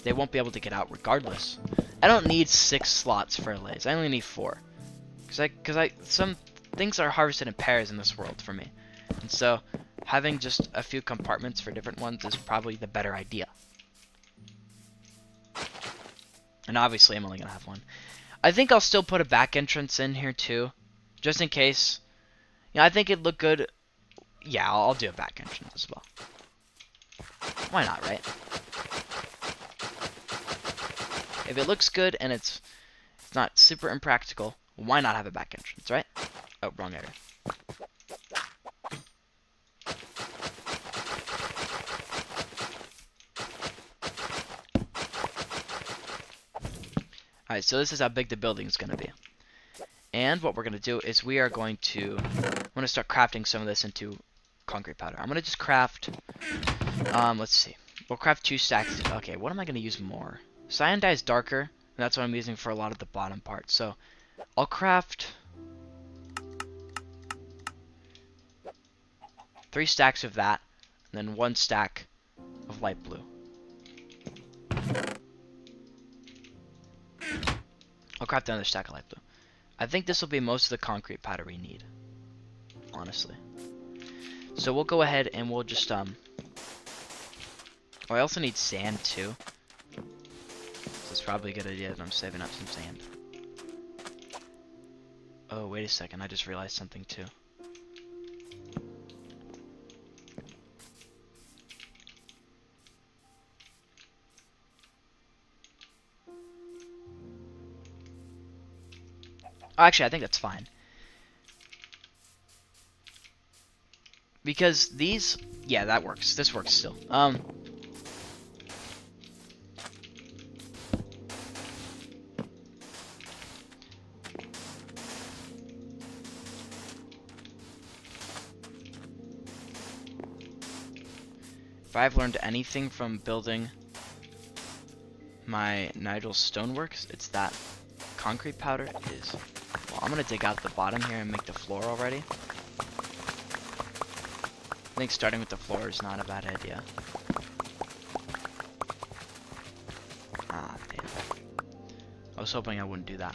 they won't be able to get out regardless. I don't need 6 slots for Allays. I only need 4. Because some things are harvested in pairs in this world for me. And so, having just a few compartments for different ones is probably the better idea. And obviously I'm only going to have 1. I think I'll still put a back entrance in here too. Just in case. Yeah, I think it'd look good. Yeah, I'll do a back entrance as well. Why not, right? If it looks good and it's not super impractical, why not have a back entrance, right? Oh, wrong area. Alright, so this is how big the building is going to be. And what we're going to do is we are going to start crafting some of this into concrete powder. I'm going to just craft, let's see. We'll craft 2 stacks. Okay, what am I going to use more? Cyan dye is darker, and that's what I'm using for a lot of the bottom parts. So I'll craft 3 stacks of that, and then 1 stack of light blue. I'll craft another stack of light blue. I think this will be most of the concrete powder we need, honestly. So we'll go ahead and we'll just oh, I also need sand too. So it's probably a good idea that I'm saving up some sand. Oh, wait a second, I just realized something too. Oh, actually, I think that's fine. Because these, yeah, that works. This works still. If I've learned anything from building my Nigel stoneworks, it's that concrete powder is... Well, I'm gonna dig out the bottom here and make the floor already. I think starting with the floor is not a bad idea. Ah, damn. I was hoping I wouldn't do that.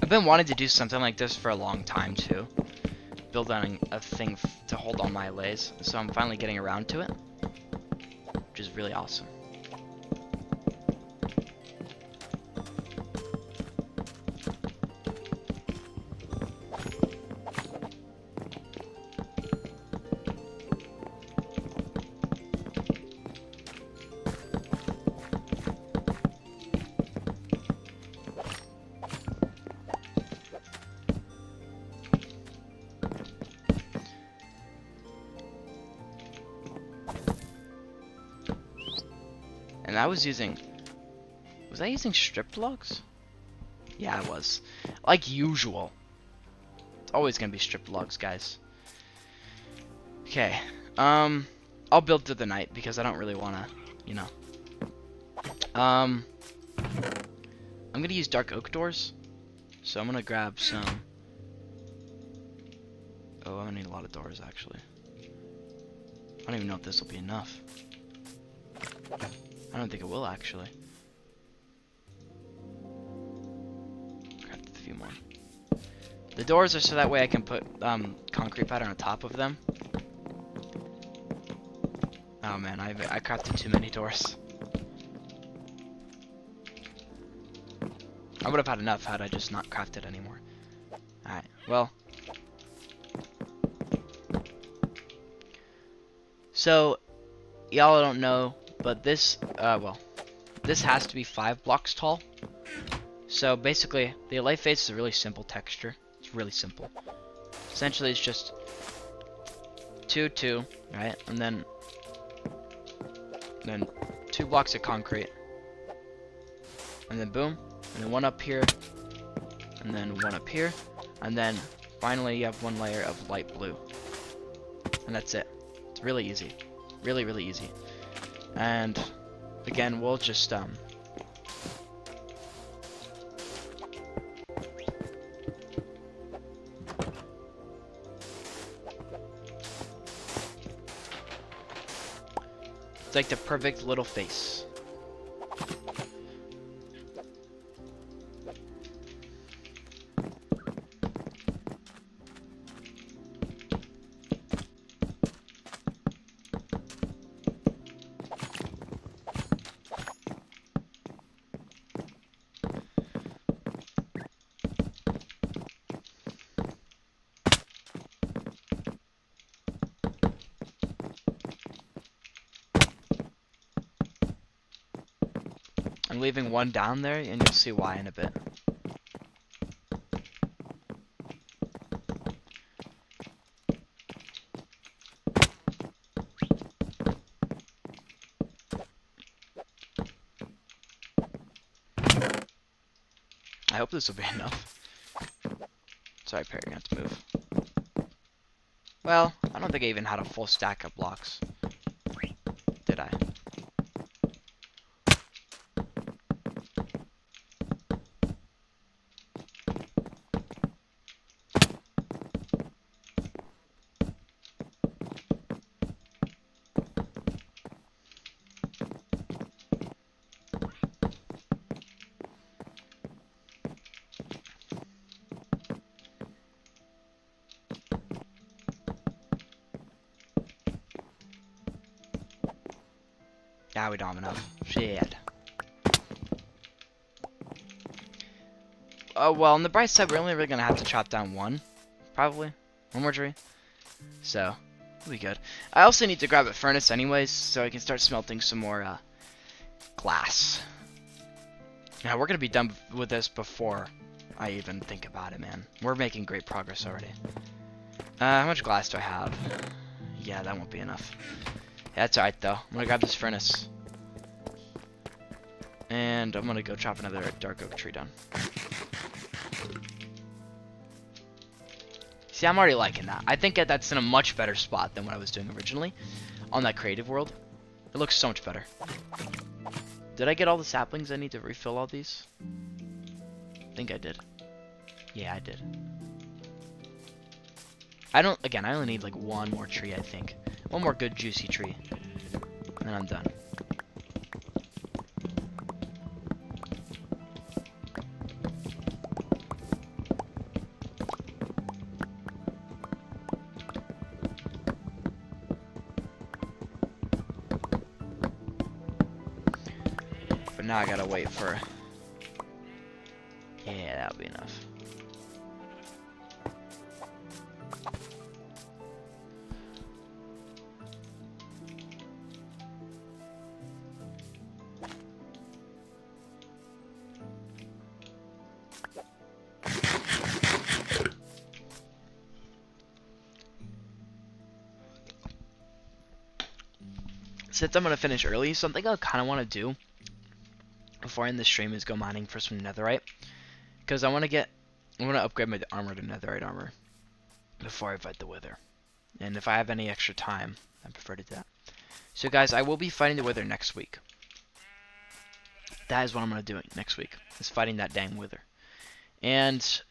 I've been wanting to do something like this for a long time too. Build on a thing to hold all my allays. So I'm finally getting around to it, which is really awesome. And I was using I using stripped logs? Yeah, I was. Like usual. It's always gonna be stripped logs, guys. Okay. I'll build through the night because I don't really wanna, you know. I'm gonna use dark oak doors. So I'm gonna grab some. Oh, I'm gonna need a lot of doors actually. I don't even know if this will be enough. I don't think it will actually. Craft a few more. The doors are so that way I can put concrete powder on top of them. Oh man, I crafted too many doors. I would have had enough had I just not crafted anymore. Alright, well. So, y'all don't know, but this, well, this has to be 5 blocks tall. So basically, the Allay face is a really simple texture. It's really simple. Essentially, it's just 2, 2, right? And then 2 blocks of concrete. And then boom. And then 1 up here. And then 1 up here. And then finally you have 1 layer of light blue. And that's it. It's really easy. Really, really easy. And again, we'll just it's like the perfect little face. I'm leaving one down there, and you'll see why in a bit. I hope this will be enough. Sorry, Perry, you have to move. Well, I don't think I even had a full stack of blocks. Did I? Yeah, we don't have enough. Shit. Oh, well, on the bright side, we're only really gonna have to chop down one. Probably. One more tree. So, we'll be good. I also need to grab a furnace anyways, so I can start smelting some more, glass. Now, we're gonna be done with this before I even think about it, man. We're making great progress already. How much glass do I have? Yeah, that won't be enough. Yeah, that's alright, though. I'm gonna grab this furnace. And I'm gonna go chop another dark oak tree down. See, I'm already liking that. I think that's in a much better spot than what I was doing originally on that creative world. It looks so much better. Did I get all the saplings I need to refill all these? I think I did. Yeah, I did. I only need like one more tree, I think. One more good juicy tree. And then I'm done. But now I gotta wait for... Yeah, that'll be enough. Since I'm gonna finish early, something I kind of want to do before I end the stream is go mining for some netherite, because I want to upgrade my armor to netherite armor before I fight the wither. And if I have any extra time, I prefer to do that. So guys, I will be fighting the wither next week. That is what I'm gonna do next week, is fighting that dang wither. And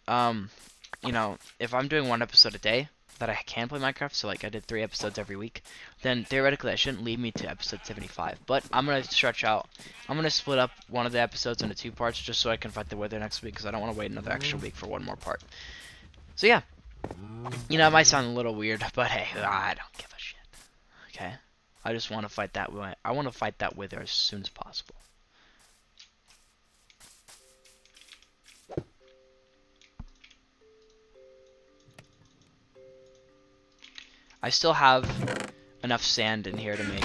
you know, if I'm doing one episode a day that I can play Minecraft, so like I did 3 episodes every week, then theoretically that shouldn't lead me to episode 75. But I'm gonna stretch out. I'm gonna split up one of the episodes into 2 parts just so I can fight the wither next week, because I don't want to wait another extra week for one more part. So yeah, you know, it might sound a little weird, but hey, I don't give a shit. Okay, I just want to fight that. I want to fight that wither as soon as possible. I still have enough sand in here to make...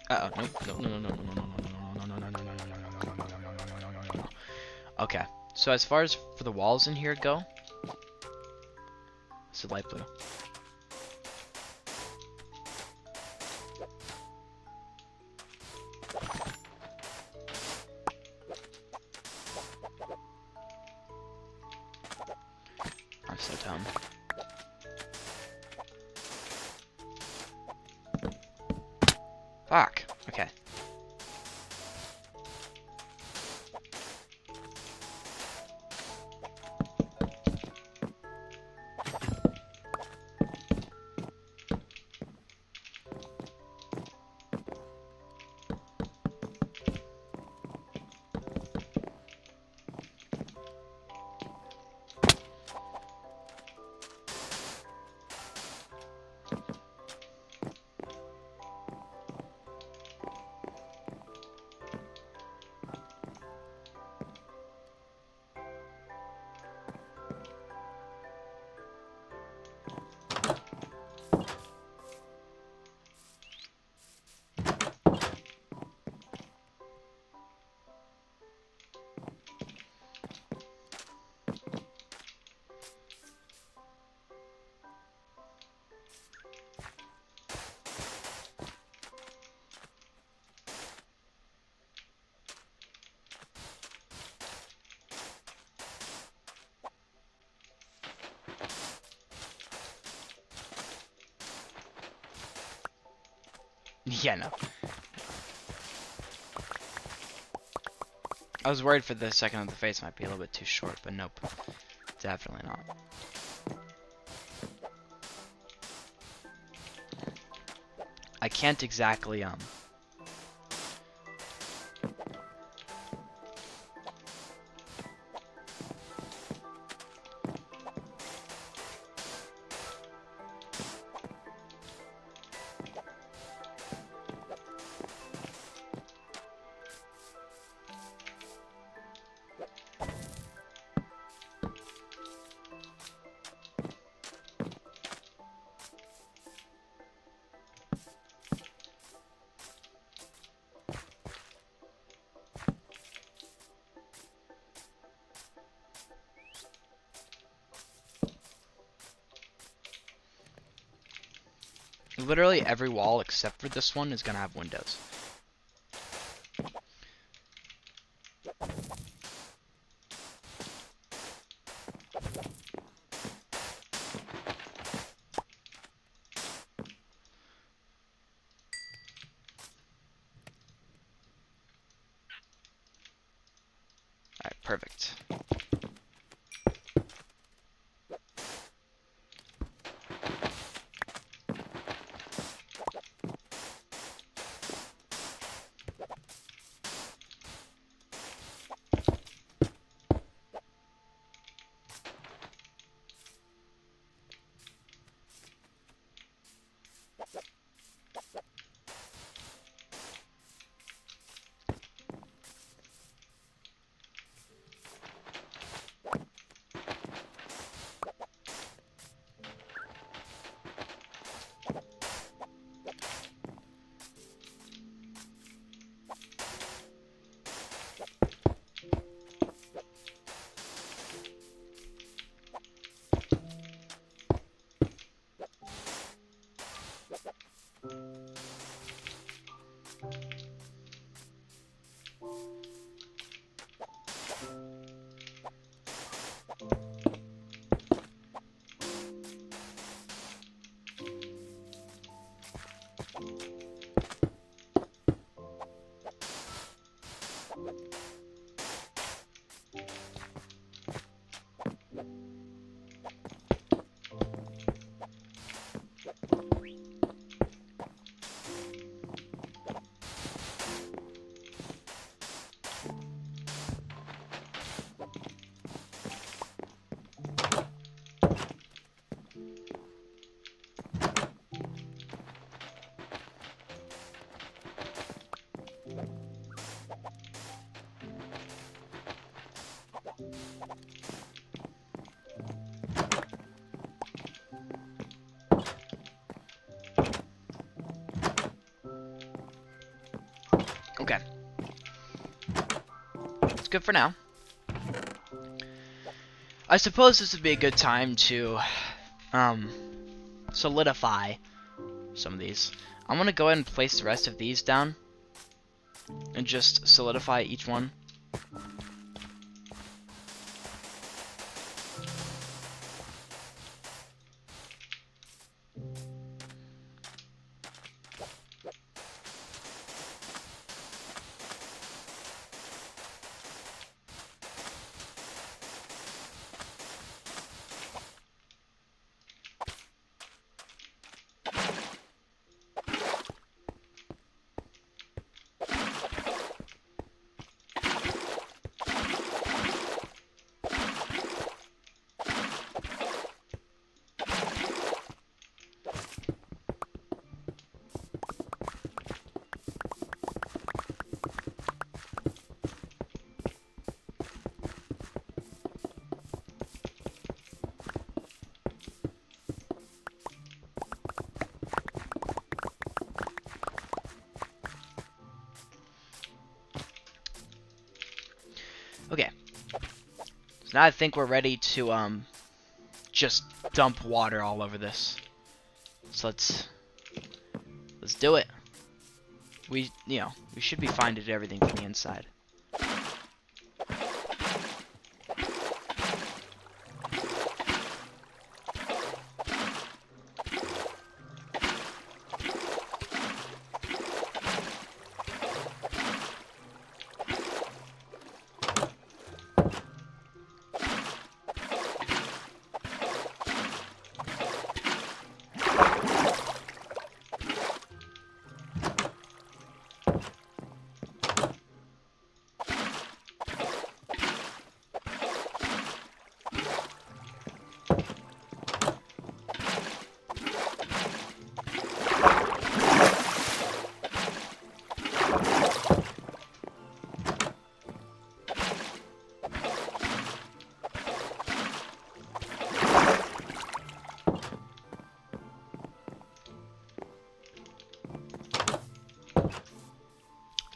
Uh-oh, no. Okay, so as far as for the walls in here go, it's a light blue. I'm so dumb. Fuck. Okay. Yeah, no. I was worried for the second that the face might be a little bit too short, but nope. Definitely not. I can't exactly, literally every wall except for this one is gonna have windows. Alright, perfect. Okay. It's good for now. I suppose this would be a good time to solidify some of these. I'm gonna go ahead and place the rest of these down and just solidify each one. Okay. So now I think we're ready to just dump water all over this. So let's do it. We should be fine to do everything from the inside.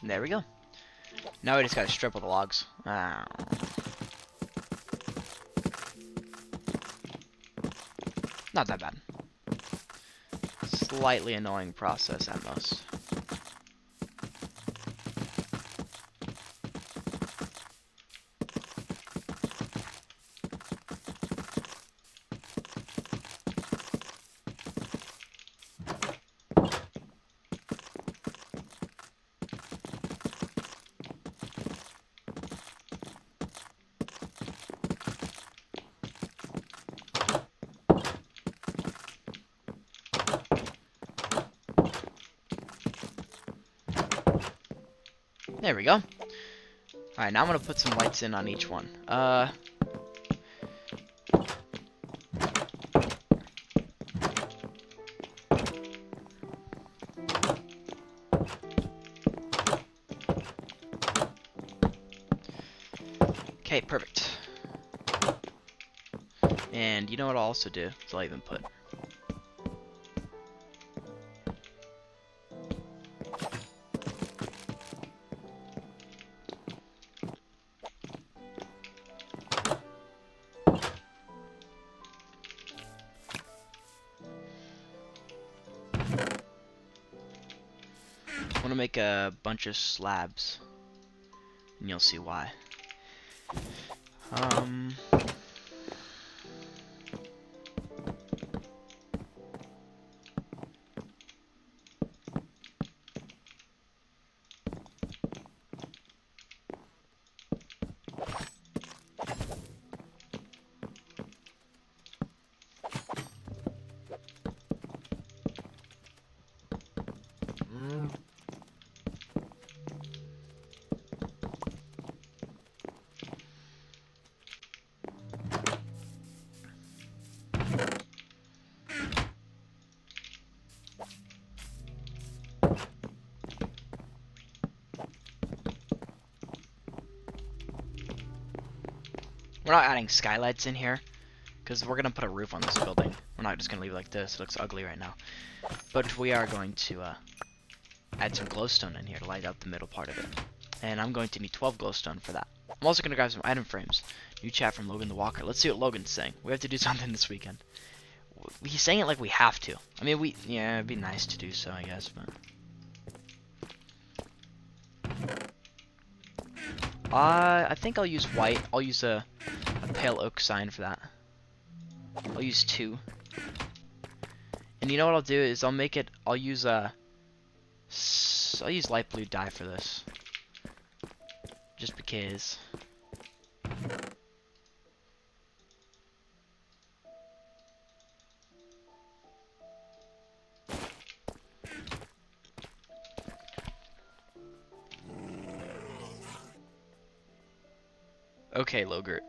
There we go. Now we just gotta strip all the logs. Ah. Not that bad. Slightly annoying process at most. There we go. Alright, now I'm gonna put some lights in on each one. Okay, perfect. And you know what I'll also do? So I'll even put. I want to make a bunch of slabs, and you'll see why. We're not adding skylights in here, because we're going to put a roof on this building. We're not just going to leave it like this. It looks ugly right now. But we are going to add some glowstone in here to light up the middle part of it. And I'm going to need 12 glowstone for that. I'm also going to grab some item frames. New chat from Logan the Walker. Let's see what Logan's saying. We have to do something this weekend. He's saying it like we have to. I mean, yeah, it'd be nice to do so, I guess, but... I think I'll use white. I'll use a pale oak sign for that. I'll use 2. And you know what I'll do is I'll use light blue dye for this. Just because. Okay, Logert.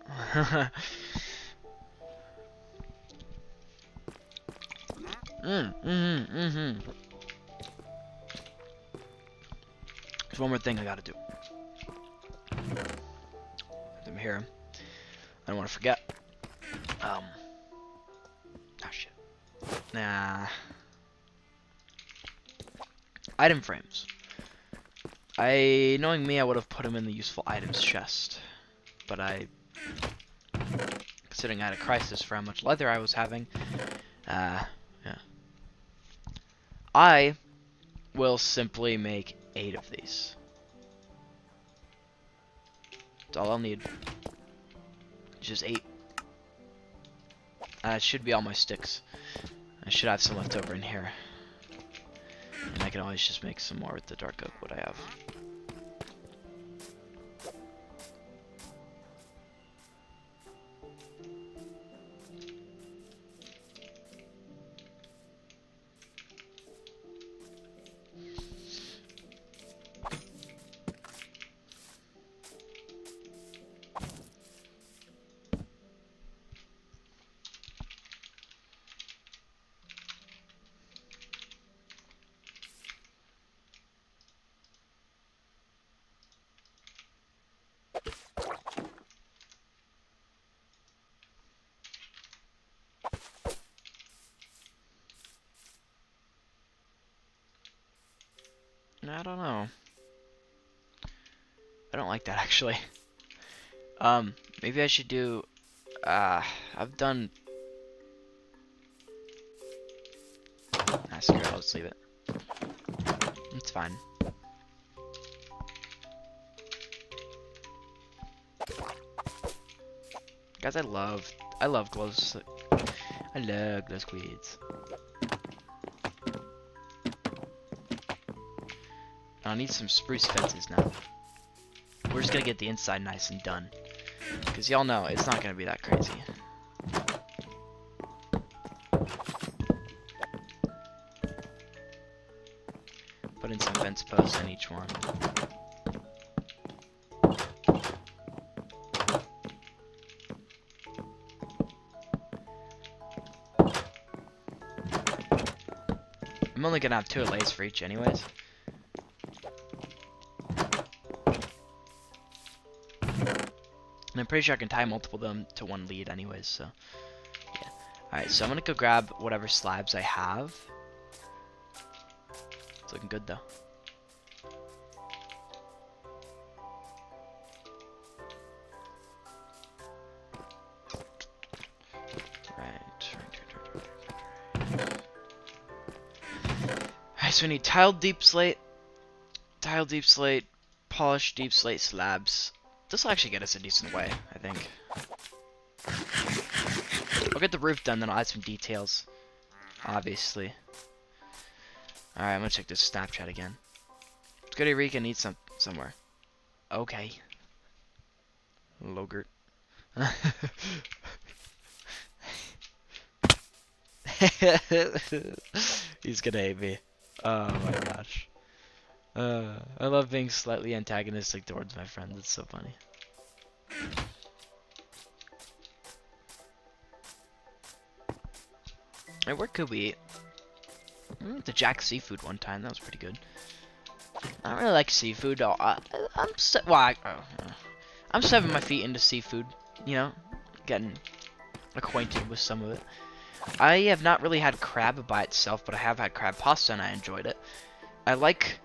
There's one more thing I gotta do. I'm here. I don't want to forget. Oh shit. Nah. Item frames. Knowing me, I would have put them in the useful items chest. But considering I had a crisis for how much leather I was having, yeah. I will simply make 8 of these. That's all I'll need. It's just 8. It should be all my sticks. I should have some left over in here. And I can always just make some more with the dark oak, what I have. I don't know. I don't like that actually. Maybe I should do. I've done. Nah, screw it. I'll just leave it. It's fine. Guys, I love glows. I love glow squids. I need some spruce fences now. We're just gonna get the inside nice and done. Because y'all know, it's not gonna be that crazy. Put in some fence posts in each one. I'm only gonna have 2 allays for each anyways. And I'm pretty sure I can tie multiple of them to one lead anyways, so yeah. Alright, so I'm gonna go grab whatever slabs I have. It's looking good though. Alright, so we need tiled deep slate, polished deep slate slabs. This will actually get us a decent way, I think. I'll get the roof done, then I'll add some details. Obviously. Alright, I'm gonna check this Snapchat again. Goody Rika needs somewhere. Okay. Logert. He's gonna hate me. Oh my gosh. I love being slightly antagonistic towards my friends. It's so funny. Hey, where could we eat? We went to Jack's Seafood one time. That was pretty good. I don't really like seafood. I'm 7 my feet into seafood. You know, getting acquainted with some of it. I have not really had crab by itself, but I have had crab pasta and I enjoyed it. I like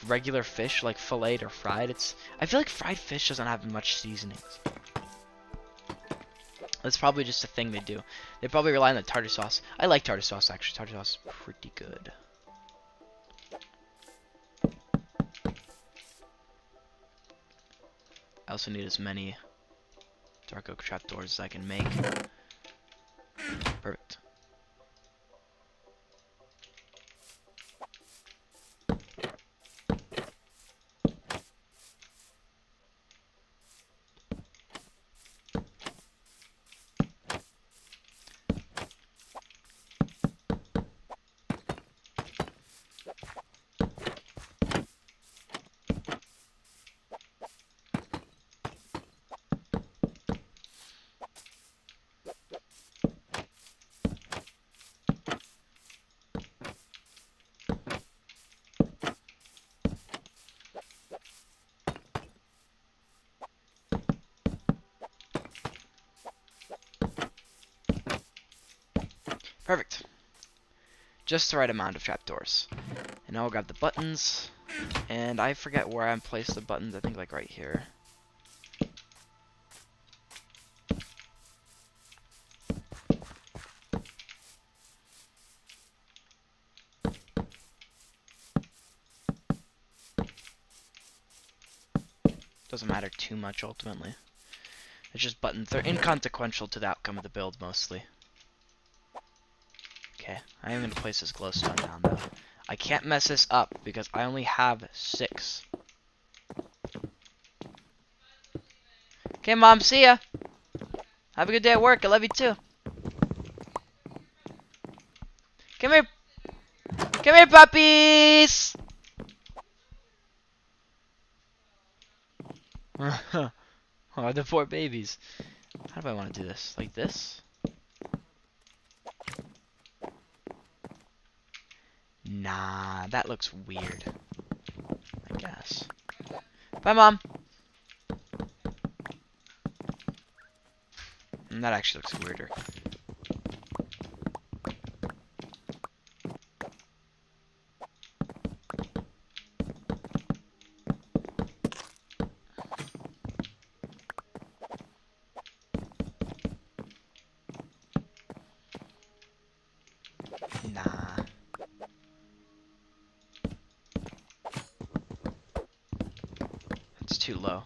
regular fish, like filleted or fried. I feel like fried fish doesn't have much seasonings. That's probably just a thing they do. They probably rely on the tartar sauce. I like tartar sauce actually. Tartar sauce is pretty good. I also need as many dark oak trapdoors as I can make. Perfect. Perfect. Just the right amount of trapdoors. And now we'll grab the buttons. And I forget where I placed the buttons. I think like right here. Doesn't matter too much ultimately. It's just buttons. They're inconsequential to the outcome of the build mostly. Okay, I am going to place this glowstone down though. I can't mess this up because I only have 6. Okay, Mom, see ya. Have a good day at work. I love you too. Come here. Come here, puppies. Oh, the 4 babies. How do I want to do this? Like this? Nah, that looks weird. I guess. Bye, Mom. That actually looks weirder. too low.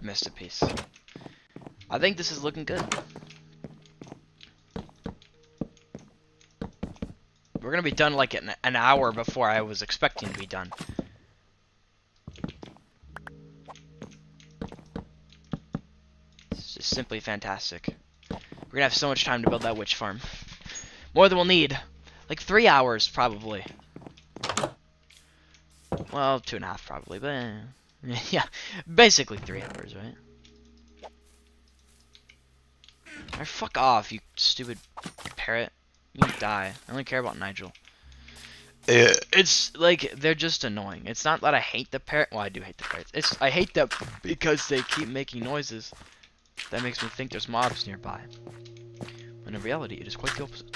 Missed a piece. I think this is looking good. We're gonna be done like an hour before I was expecting to be done. It's just simply fantastic. We're gonna have so much time to build that witch farm. More than we'll need. Like 3 hours, probably. Well, 2.5 probably, but yeah, basically 3 hours, right? Alright, fuck off, you stupid parrot. You can die. I only care about Nigel. It's like they're just annoying. It's not that I hate the parrot. Well, I do hate the parrots. I hate them because they keep making noises. That makes me think there's mobs nearby. When in reality, it is quite the opposite.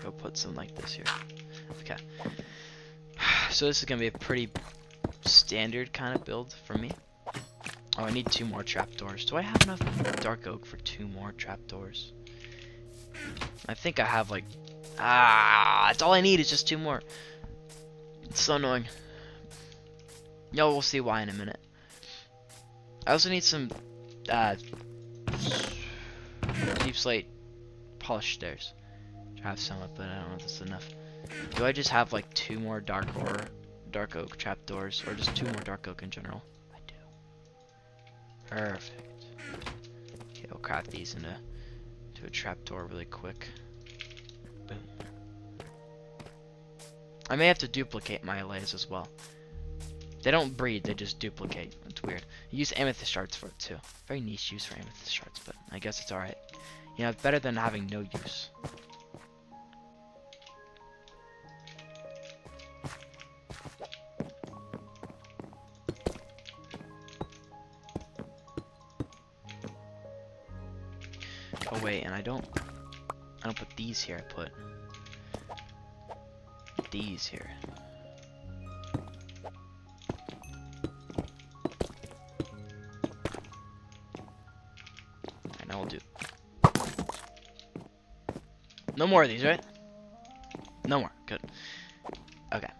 Go put some like this here. Okay. So this is gonna be a pretty standard kind of build for me. Oh, I need 2 more trapdoors. Do I have enough dark oak for 2 more trapdoors? I think I have like... that's all I need is just 2 more. It's so annoying. Yo, we'll see why in a minute. I also need some deep slate polished stairs. I have some up, but I don't know if this is enough. Do I just have like 2 more dark oak trapdoors, or just 2 more dark oak in general? I do. Perfect. Okay, we'll craft these into a trapdoor really quick. Boom. I may have to duplicate my allays as well. They don't breed, they just duplicate. It's weird. I use amethyst shards for it too. Very niche use for amethyst shards, but I guess it's alright. You know, it's better than having no use. Oh wait, and I don't put these here, I put these here. And I'll do no more of these, right? No more, good. Okay.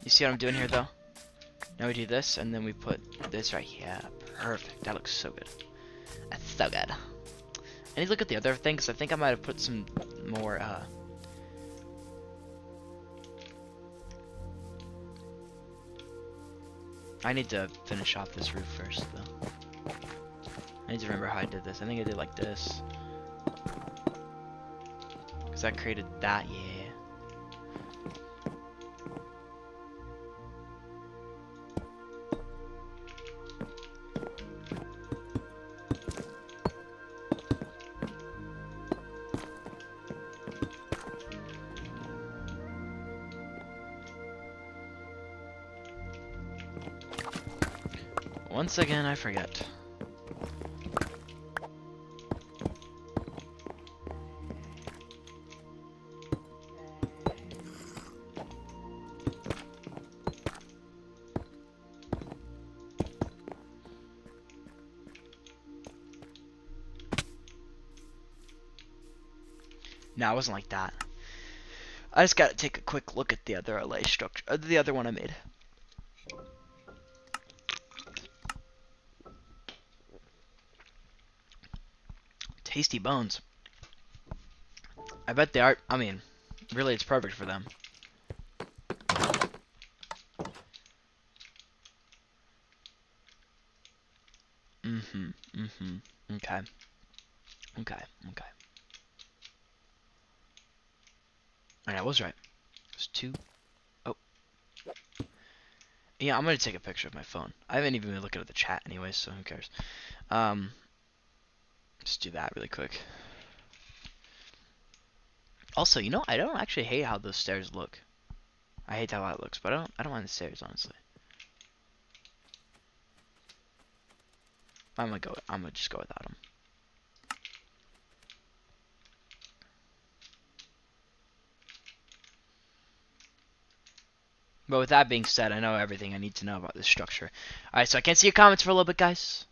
You see what I'm doing here, though? Now we do this, and then we put this right here. Perfect. That looks so good. That's so good. I need to look at the other things. I think I might have put some more, I need to finish off this roof first, though. I need to remember how I did this. I think I did like this. Because that created that, yeah. Once again, I forget. No, it wasn't like that. I just gotta take a quick look at the other Allay structure, the other one I made. Tasty bones. I bet they are. I mean, really, it's perfect for them. Mm-hmm. Mm-hmm. Okay. Okay. Okay. Alright, I was right. It's 2. Oh. Yeah, I'm gonna take a picture of my phone. I haven't even been looking at the chat anyway, so who cares? Um, just do that really quick. Also, you know, I don't actually hate how those stairs look. I hate how that looks, but I don't mind the stairs, honestly. I'm gonna just go without them. But with that being said, I know everything I need to know about this structure. Alright, so I can't see your comments for a little bit, guys.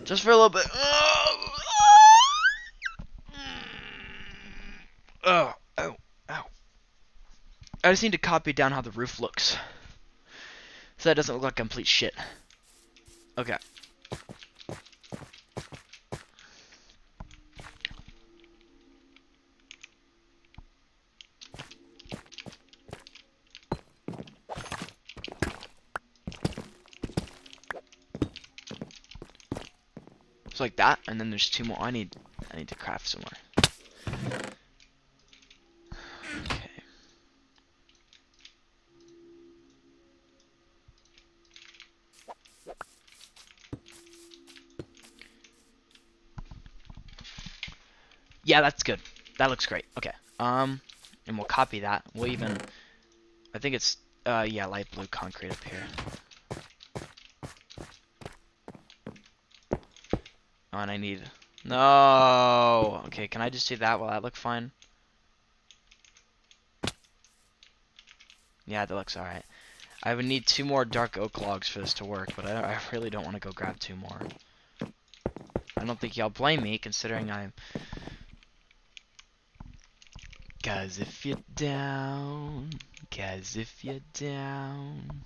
Just for a little bit. Oh, oh, oh. I just need to copy down how the roof looks. So that doesn't look like complete shit. Okay. So like that, and then there's 2 more. I need to craft some more. Okay. Yeah, that's good. That looks great. Okay. And we'll copy that. We'll even, I think it's, yeah, light blue concrete up here. Oh, and I need, no. Okay, can I just do that? Will that look fine? Yeah, that looks alright. I would need 2 more dark oak logs for this to work, but I really don't want to go grab 2 more. I don't think y'all blame me, considering I'm... 'Cause if you're down, 'cause if you're down...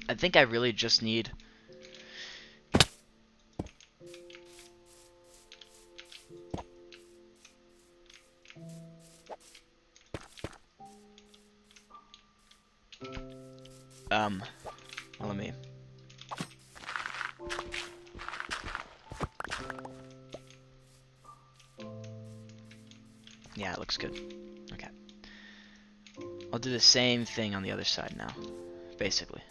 I think I really just need... well, let me... Yeah, it looks good. Okay. I'll do the same thing on the other side now, basically.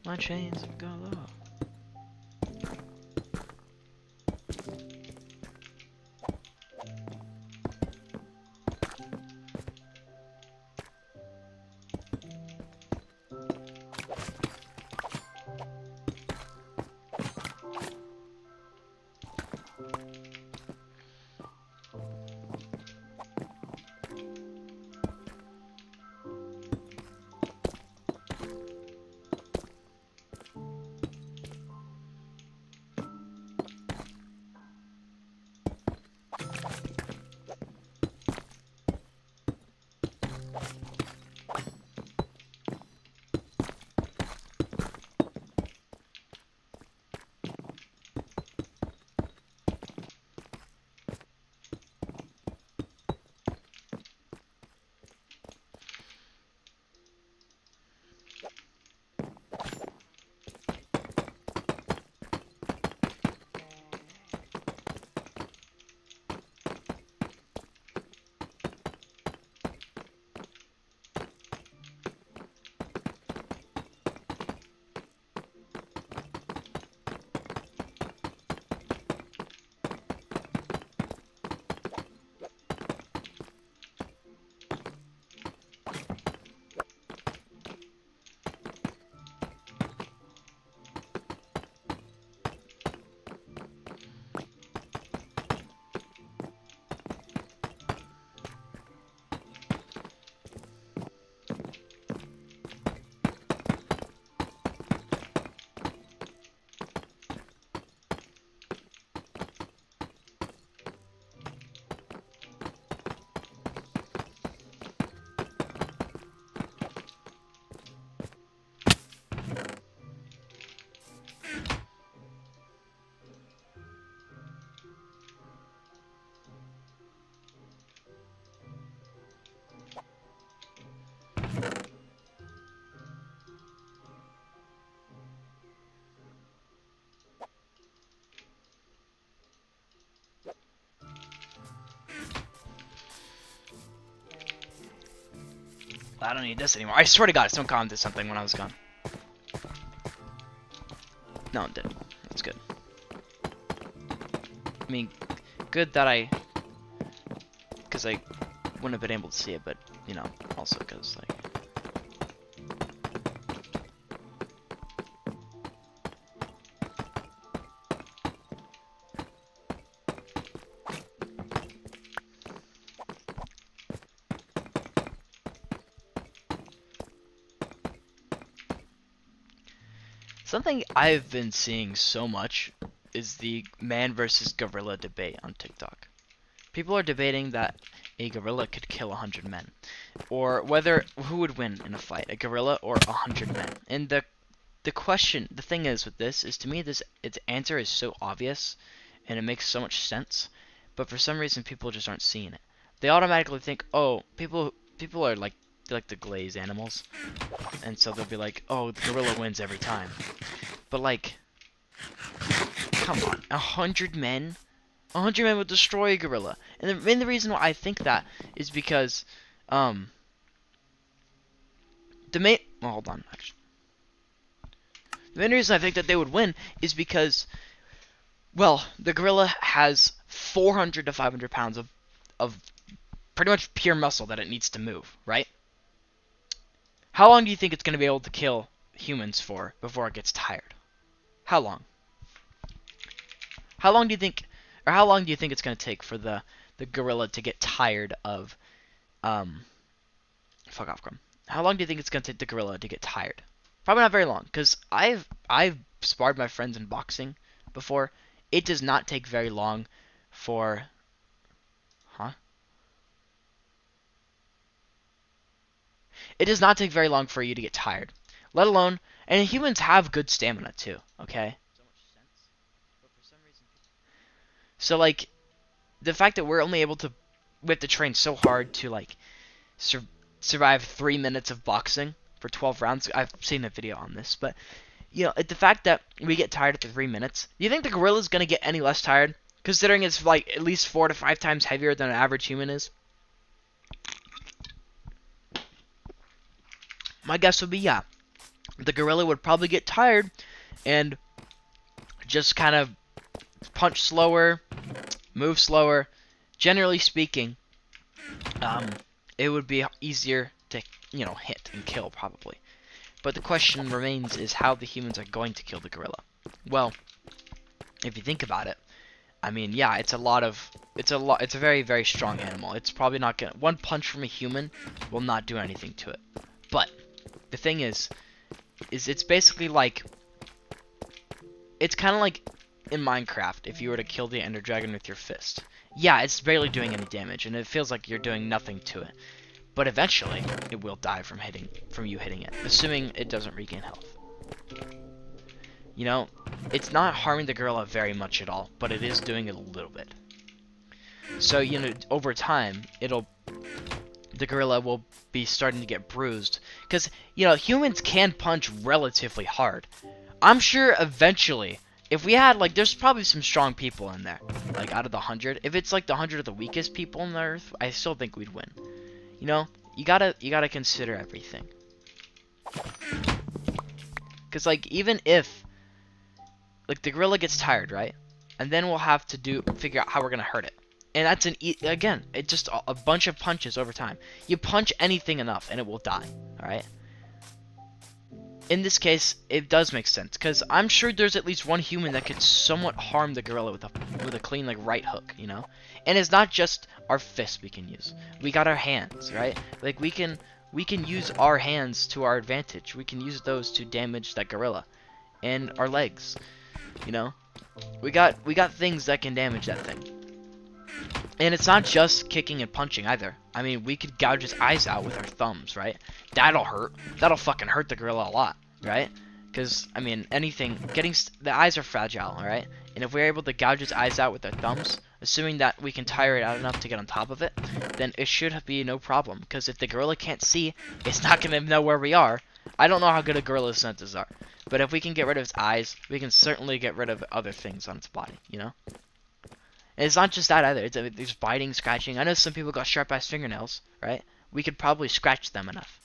My chains have gone low. I don't need this anymore. I swear to God, someone commented something when I was gone. No, it didn't. That's good. I mean, good that because I wouldn't have been able to see it, but, you know, also because, like... Something I've been seeing so much is the man versus gorilla debate on TikTok. People are debating that a gorilla could kill 100 men, or whether who would win in a fight, a gorilla or 100 men. And the question, the thing is with this is, to me, its answer is so obvious, and it makes so much sense, but for some reason people just aren't seeing it. They automatically think, oh, people are like, they like to glaze animals, and so they'll be like, oh, the gorilla wins every time. But like, come on, 100 men? 100 men would destroy a gorilla. And the reason why I think that is because, well, hold on, actually. The main reason I think that they would win is because, well, the gorilla has 400 to 500 pounds of pretty much pure muscle that it needs to move, right? How long do you think it's going to be able to kill humans for before it gets tired? How long? How long do you think it's going to take for the gorilla to get tired of, fuck off, Crumb. How long do you think it's going to take the gorilla to get tired? Probably not very long, because I've sparred my friends in boxing before. It does not take very long for, It does not take very long for you to get tired, let alone, and humans have good stamina too, okay? So, like, the fact that we're only able to, we have to train so hard to, like, survive 3 minutes of boxing for 12 rounds. I've seen a video on this, but, you know, the fact that we get tired after 3 minutes, do you think the gorilla's gonna get any less tired? Considering it's, like, at least 4 to 5 times heavier than an average human is? My guess would be, yeah. The gorilla would probably get tired and just kind of punch slower, move slower. Generally speaking, it would be easier to, you know, hit and kill probably. But the question remains is how the humans are going to kill the gorilla. Well, if you think about it, I mean, yeah, it's a very, very strong animal. It's probably not gonna, one punch from a human will not do anything to it. But the thing is it's basically like, it's kind of like in Minecraft if you were to kill the Ender Dragon with your fist. Yeah, it's barely doing any damage, and it feels like you're doing nothing to it. But eventually, it will die from you hitting it, assuming it doesn't regain health. You know, it's not harming the gorilla very much at all, but it is doing it a little bit. So, you know, over time, the gorilla will be starting to get bruised. Because, you know, humans can punch relatively hard. I'm sure eventually, if we had, like, there's probably some strong people in there. Like, out of the 100. If it's, like, the 100 of the weakest people on the earth, I still think we'd win. You know, you gotta consider everything. Because, like, even if, like, the gorilla gets tired, right? And then we'll have to figure out how we're gonna hurt it. And that's again, it's just a bunch of punches over time. You punch anything enough and it will die, alright? In this case, it does make sense, because I'm sure there's at least one human that could somewhat harm the gorilla with a clean, like, right hook, you know? And it's not just our fists we can use. We got our hands, right? Like, we can use our hands to our advantage. We can use those to damage that gorilla. And our legs, you know? We got things that can damage that thing. And it's not just kicking and punching either. I mean, we could gouge his eyes out with our thumbs, right? That'll hurt. That'll fucking hurt the gorilla a lot, right? Because, I mean, the eyes are fragile, alright? And if we're able to gouge his eyes out with our thumbs, assuming that we can tire it out enough to get on top of it, then it should be no problem. Because if the gorilla can't see, it's not going to know where we are. I don't know how good a gorilla's senses are. But if we can get rid of its eyes, we can certainly get rid of other things on its body, you know? And it's not just that either. There's biting, scratching. I know some people got sharp-ass fingernails, right? We could probably scratch them enough.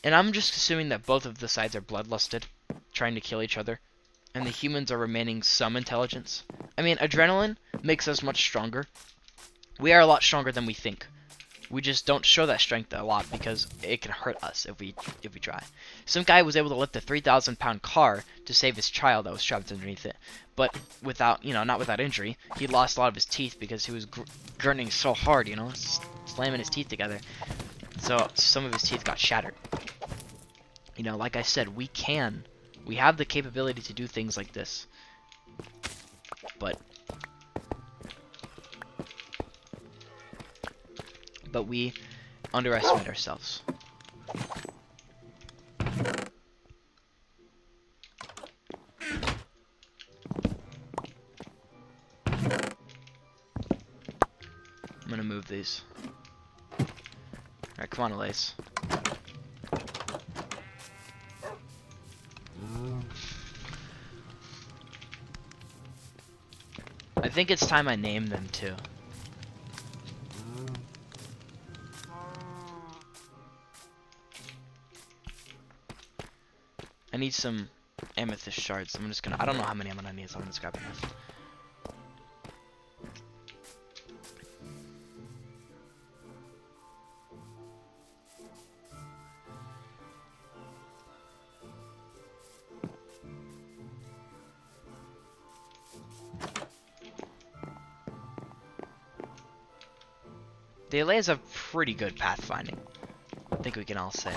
And I'm just assuming that both of the sides are bloodlusted, trying to kill each other, and the humans are remaining some intelligence. I mean, adrenaline makes us much stronger. We are a lot stronger than we think. We just don't show that strength a lot because it can hurt us if we try. Some guy was able to lift a 3,000-pound car to save his child that was trapped underneath it, but without, not without injury. He lost a lot of his teeth because he was gurning so hard, slamming his teeth together. So some of his teeth got shattered. Like I said, we have the capability to do things like this, but we underestimate ourselves. I'm gonna move these. Alright, come on, Allays. I think it's time I name them too. I need some amethyst shards. I don't know how many I'm gonna need, so I'm gonna grab enough. The Allays have pretty good pathfinding, I think we can all say.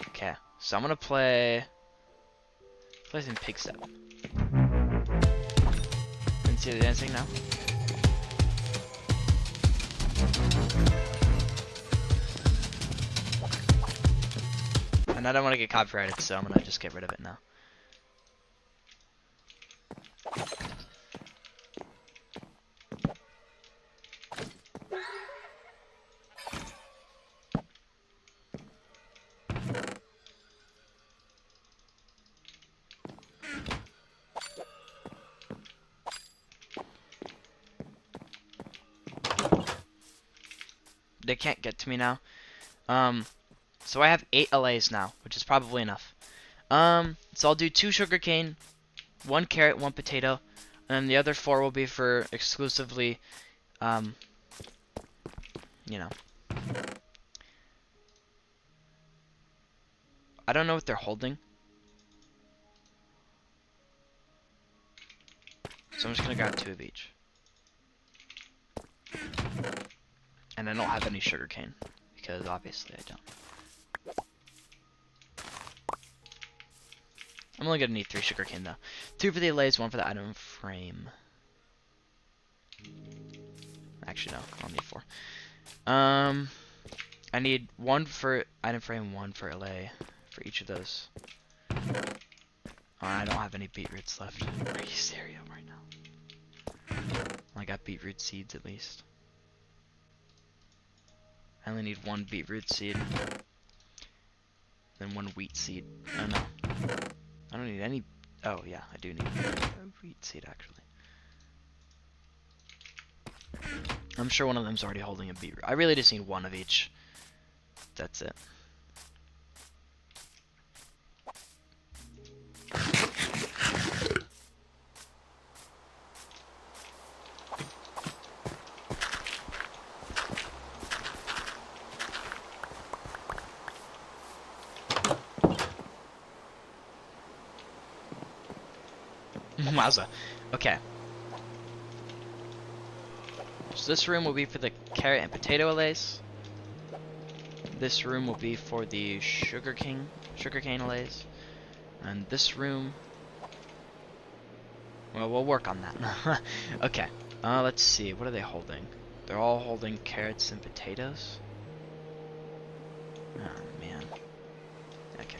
Okay, so I'm gonna play some pig step. And see the dancing now. And I don't want to get copyrighted, so I'm gonna just get rid of it now. They can't get to me now. So I have 8 Allays now, which is probably enough. So I'll do 2 sugarcane, 1 carrot, 1 potato, and then the other 4 will be for exclusively, I don't know what they're holding. So I'm just gonna grab 2 of each. And I don't have any sugarcane, because obviously I don't. I'm only gonna need 3 sugarcane though. 2 for the Allays, 1 for the item frame. Actually no, I'll need 4. I need 1 for item frame, 1 for Allay, for each of those. Oh, I don't have any beetroots left. Are you serious right now? I got beetroot seeds at least. I only need 1 beetroot seed. Then 1 wheat seed. Oh no. I don't need any. Oh yeah, I do need a wheat seed actually. I'm sure one of them's already holding a beetroot. I really just need 1 of each. That's it. Wowza. Okay. So this room will be for the carrot and potato Allays. This room will be for the sugarcane Allays. And this room, well, we'll work on that. Okay. Let's see. What are they holding? They're all holding carrots and potatoes. Oh man. Okay.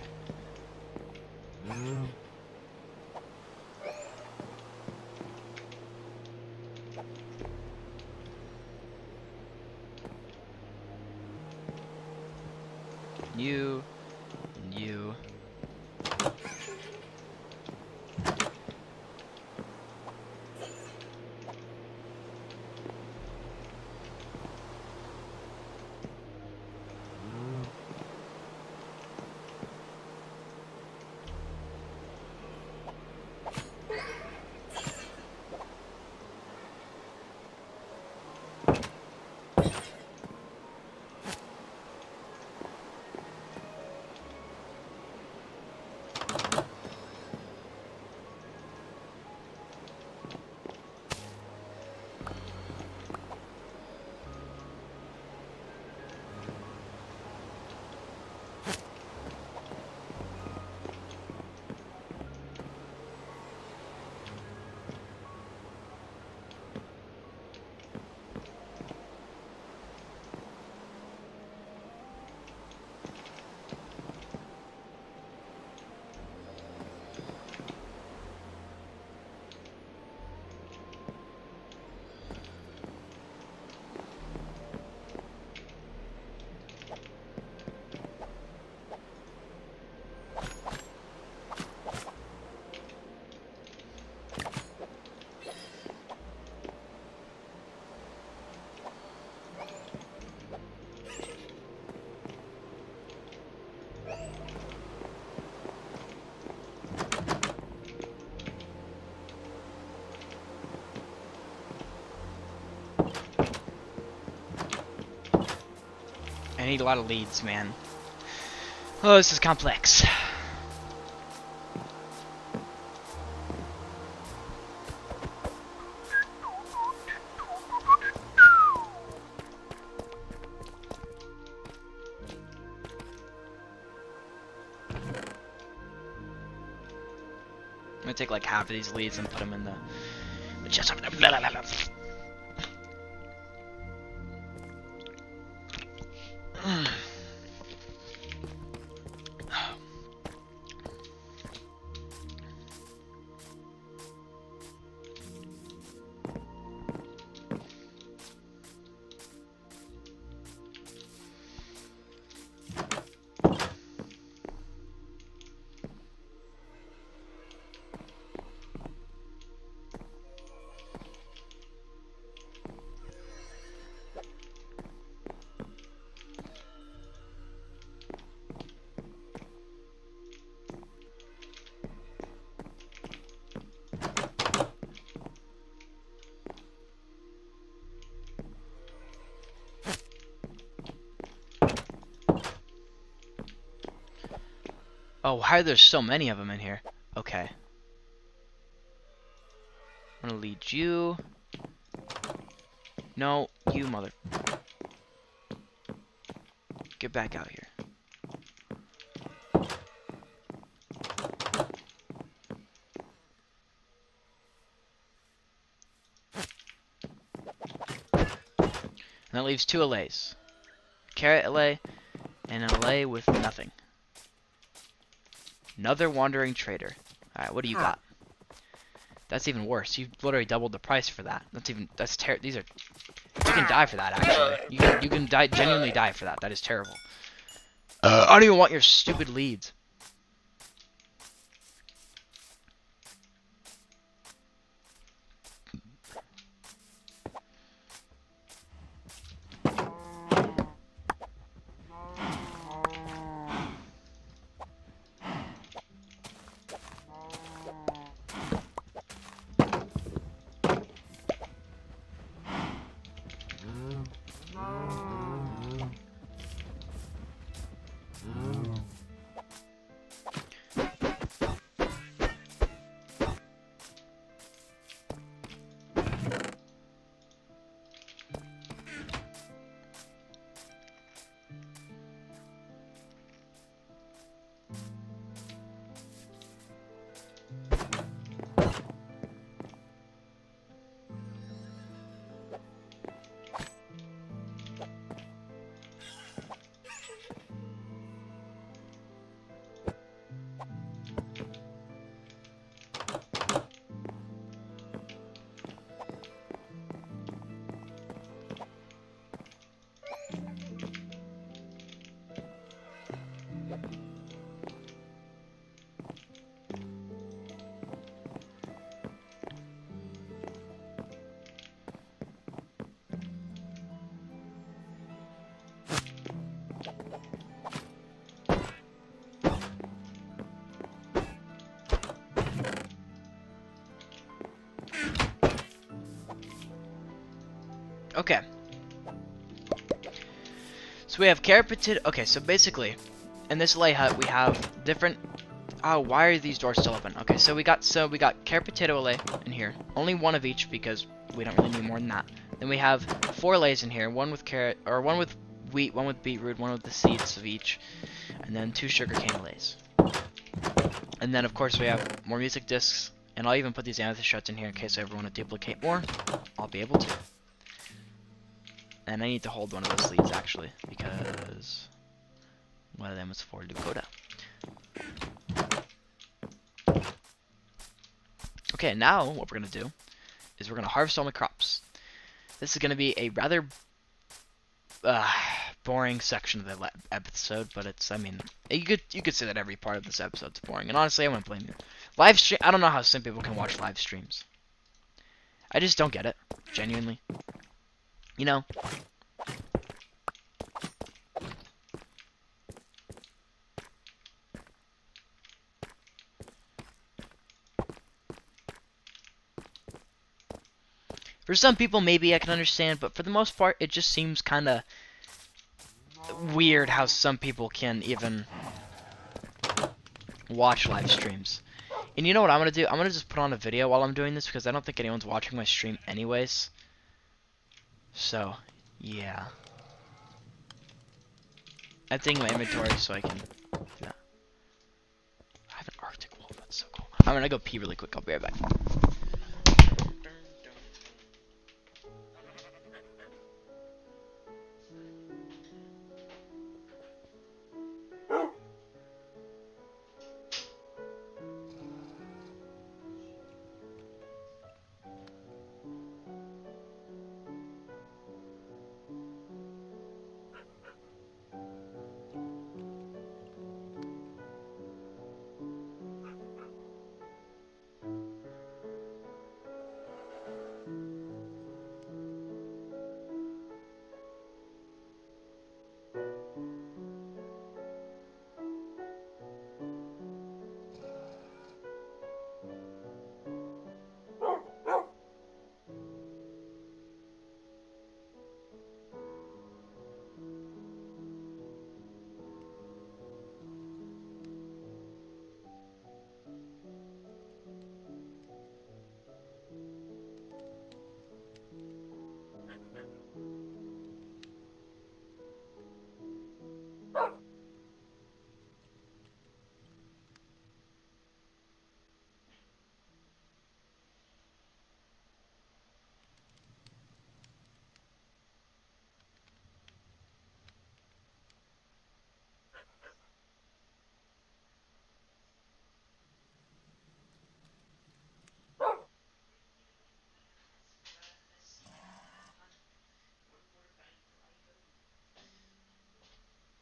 You and you. need a lot of leads, man. Oh, this is complex. I'm gonna take like half of these leads and put them in the chest. Oh, why are there so many of them in here? Okay. I'm gonna lead you. No, you mother. Get back out here. And that leaves 2 Allays. Carrot Allay and an Allay with nothing. Another wandering trader. Alright, what do you got? That's even worse. You literally doubled the price for that. That's terrible. These are, you can die for that actually. You can die, genuinely die for that. That is terrible. I don't even want your stupid leads. Okay. So we have carrot potato. Okay, so basically, in this lay hut we have different. Oh, why are these doors still open? Okay, so we got carrot potato lay in here. Only one of each because we don't really need more than that. Then we have 4 lays in here. One with carrot, or one with wheat, one with beetroot, one with the seeds of each, and then 2 sugarcane lays. And then of course we have more music discs, and I'll even put these amethyst shards in here in case I ever want to duplicate more. I'll be able to. And I need to hold one of those leads actually, because one of them is for Dakota. Okay, now what we're going to do is we're going to harvest all my crops. This is going to be a rather boring section of the episode, but it's, I mean, you could say that every part of this episode's boring, and honestly, I wouldn't blame you. Live stream, I don't know how some people can watch live streams. I just don't get it, genuinely. You know? For some people, maybe I can understand, but for the most part, it just seems kind of weird how some people can even watch live streams. And you know what I'm gonna do? I'm gonna just put on a video while I'm doing this because I don't think anyone's watching my stream anyways. So, yeah. I think my inventory so I can do that. I have an Arctic wolf, that's so cool. I'm gonna go pee really quick, I'll be right back.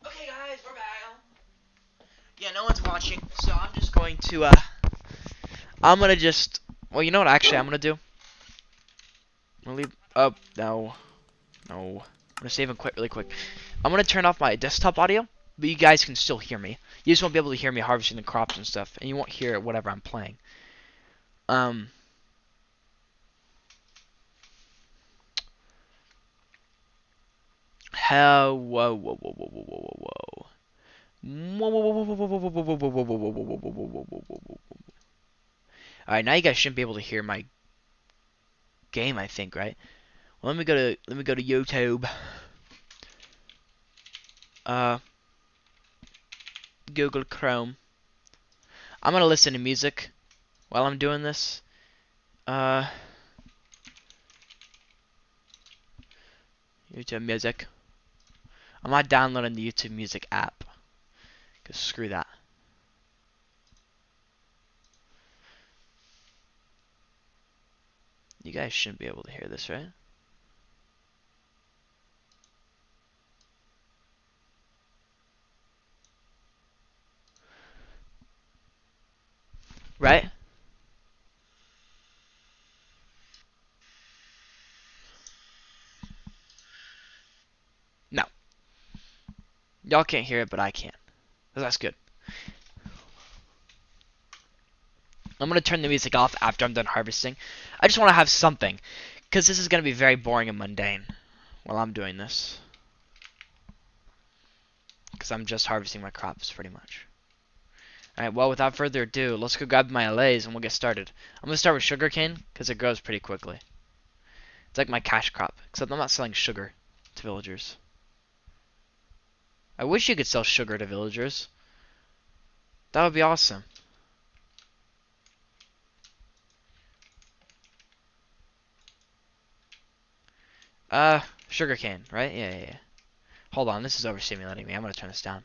Okay guys, we're back. Yeah, no one's watching, so I'm just going to, I'm gonna just, well, you know what actually I'm gonna do? I'm gonna leave, oh, no, I'm gonna save and quit really quick. I'm gonna turn off my desktop audio, but you guys can still hear me. You just won't be able to hear me harvesting the crops and stuff, and you won't hear whatever I'm playing. Whoa, whoa, whoa, whoa, whoa, whoa, whoa, whoa. Alright, now you guys shouldn't be able to hear my game, I think, right? Well, let me go to YouTube. Google Chrome. I'm gonna listen to music while I'm doing this. YouTube Music. I'm not downloading the YouTube Music app. Cause screw that. You guys shouldn't be able to hear this, right? Right? No. Y'all can't hear it, but I can. That's good. I'm gonna turn the music off after I'm done harvesting. I just want to have something. Because this is gonna be very boring and mundane while I'm doing this. Because I'm just harvesting my crops, pretty much. Alright, well, without further ado, let's go grab my allays and we'll get started. I'm gonna start with sugarcane, because it grows pretty quickly. It's like my cash crop, except I'm not selling sugar to villagers. I wish you could sell sugar to villagers. That would be awesome. Sugarcane, right? Yeah. Hold on, this is overstimulating me. I'm gonna turn this down.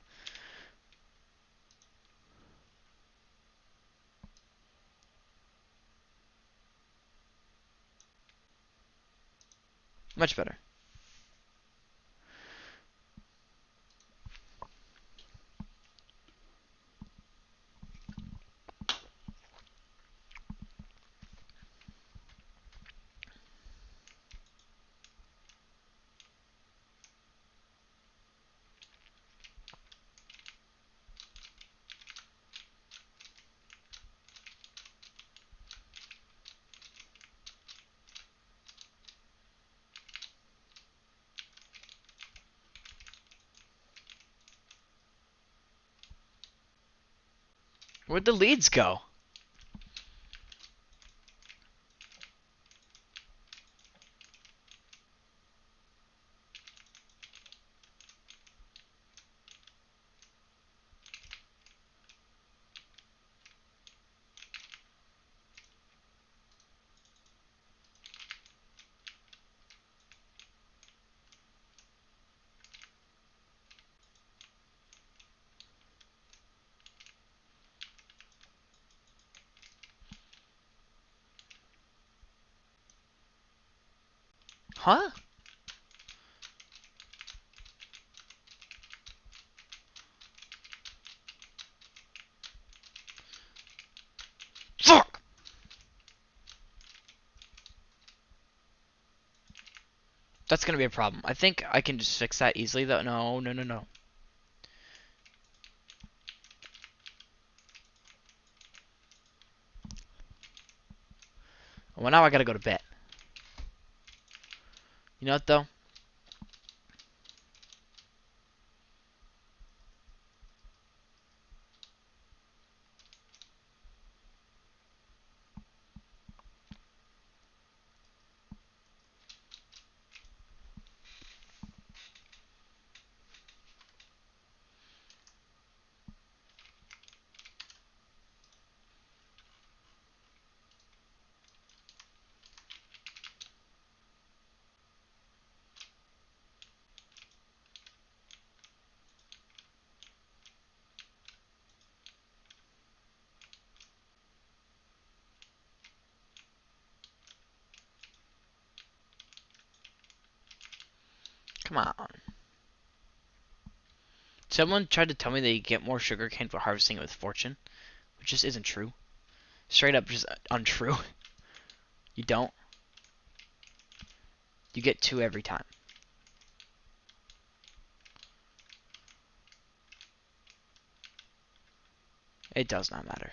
Much better. Where'd the leads go? Huh? Fuck! That's gonna be a problem. I think I can just fix that easily though. No, no, no, no. Well, now I gotta go to bed. You know what though? Come on. Someone tried to tell me that you get more sugarcane for harvesting it with fortune, which just isn't true. Straight up just untrue. You don't. You get 2 every time. It does not matter.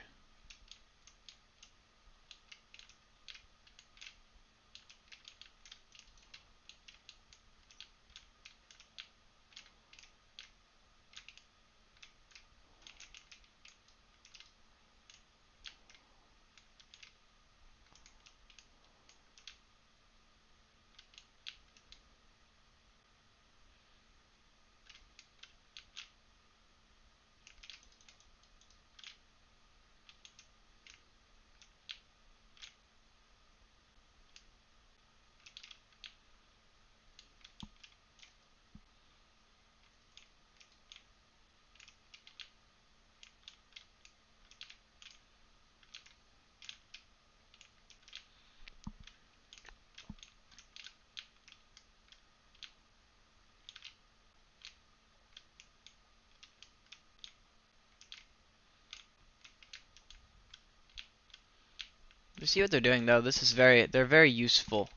You see what they're doing though? This is they're very useful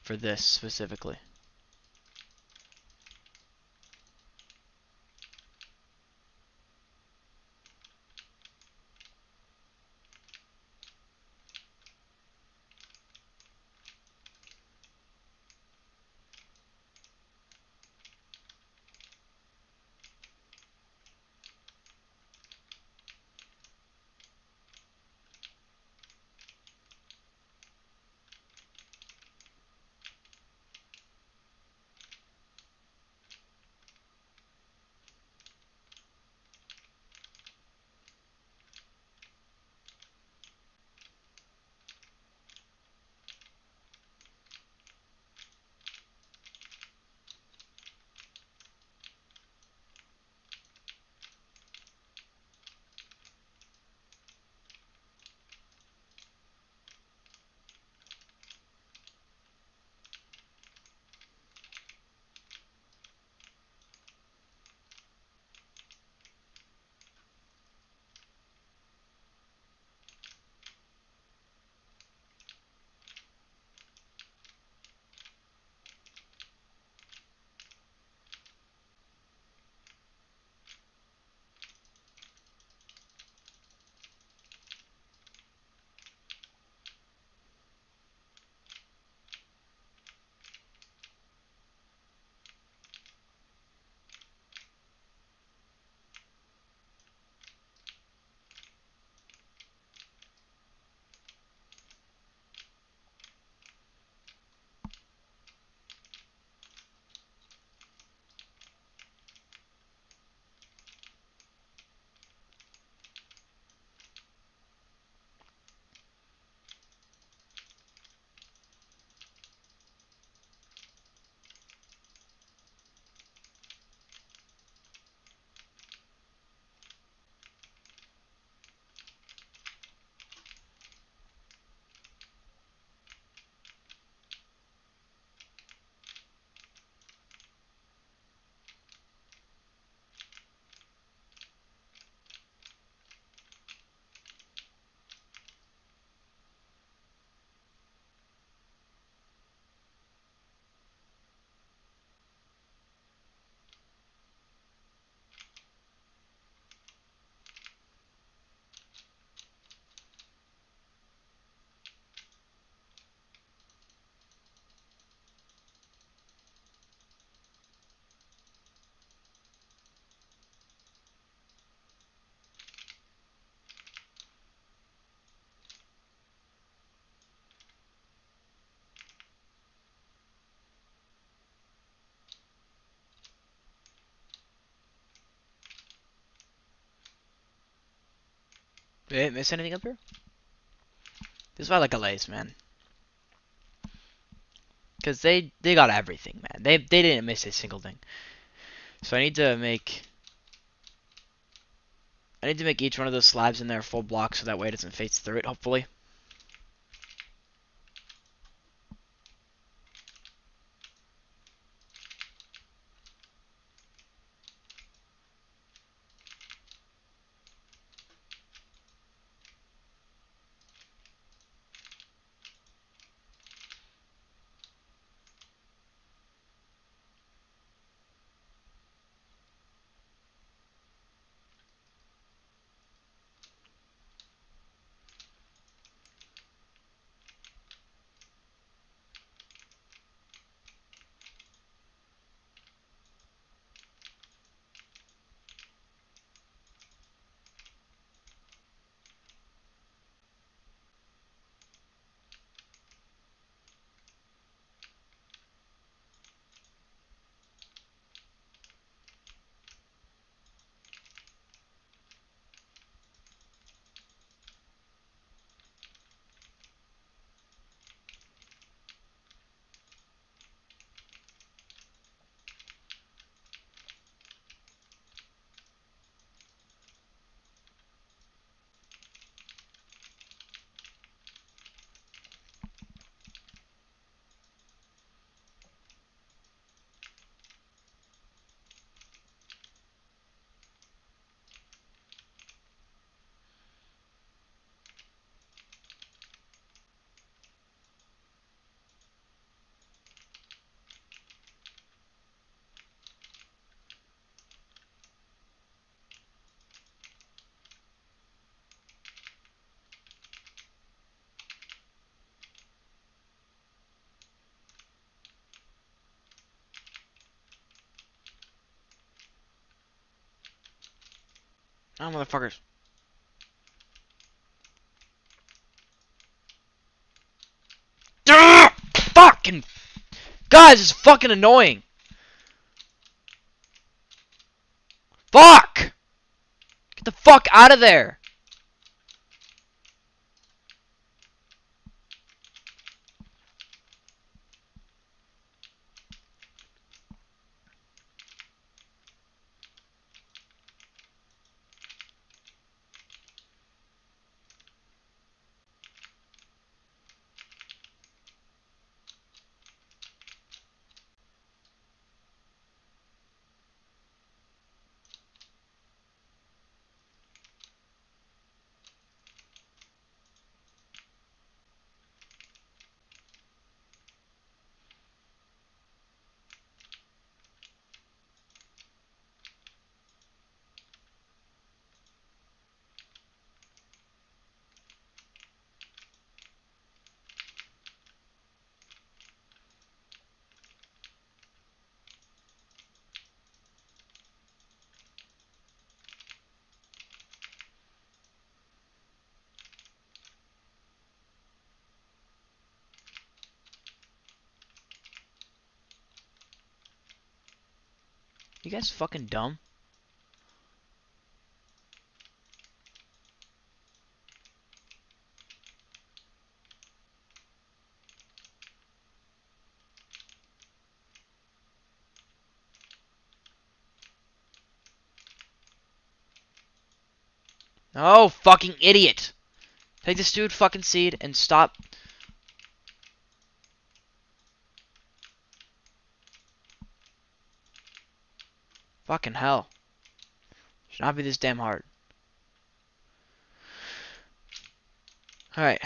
for this specifically. We didn't miss anything up here? This is why I like Allays, man. Because they got everything, man. They didn't miss a single thing. So I need to make each one of those slabs in there full block so that way it doesn't face through it, hopefully. Oh, motherfuckers. Ah! Fucking... Guys, it's fucking annoying. Fuck! Get the fuck out of there. You guys fucking dumb? Oh, fucking idiot. Take the stewed fucking seed and stop. Fucking hell. Should not be this damn hard. Alright.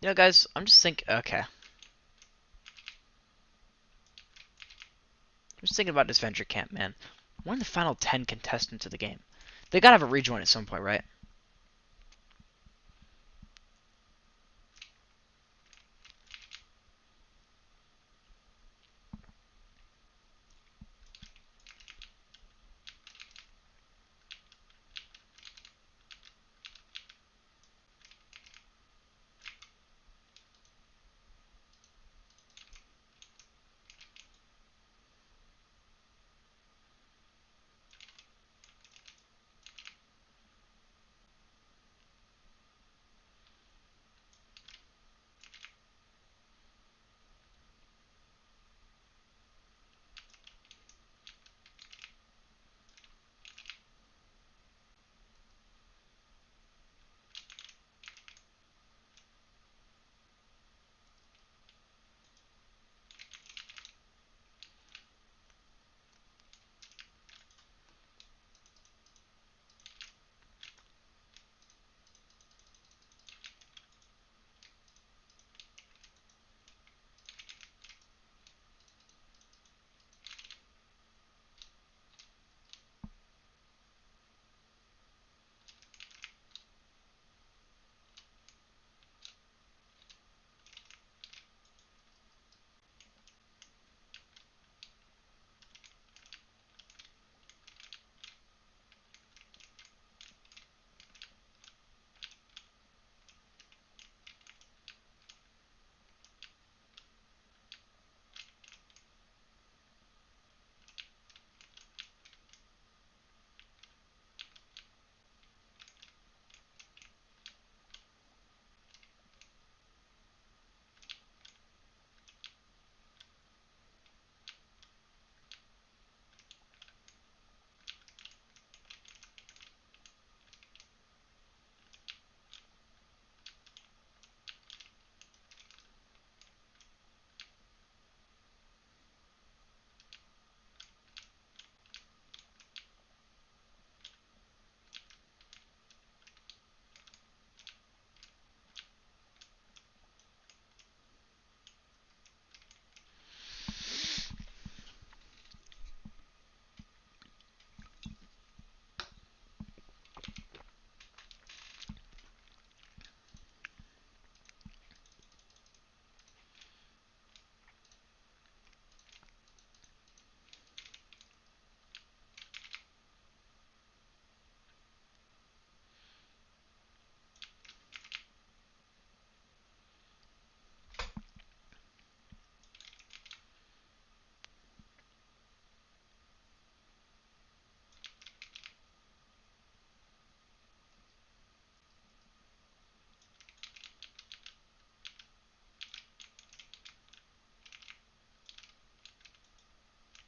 You know, guys, I'm just thinking. Okay, I'm just thinking about this venture camp, man. We're in the final 10 contestants of the game. They gotta have a rejoin at some point, right?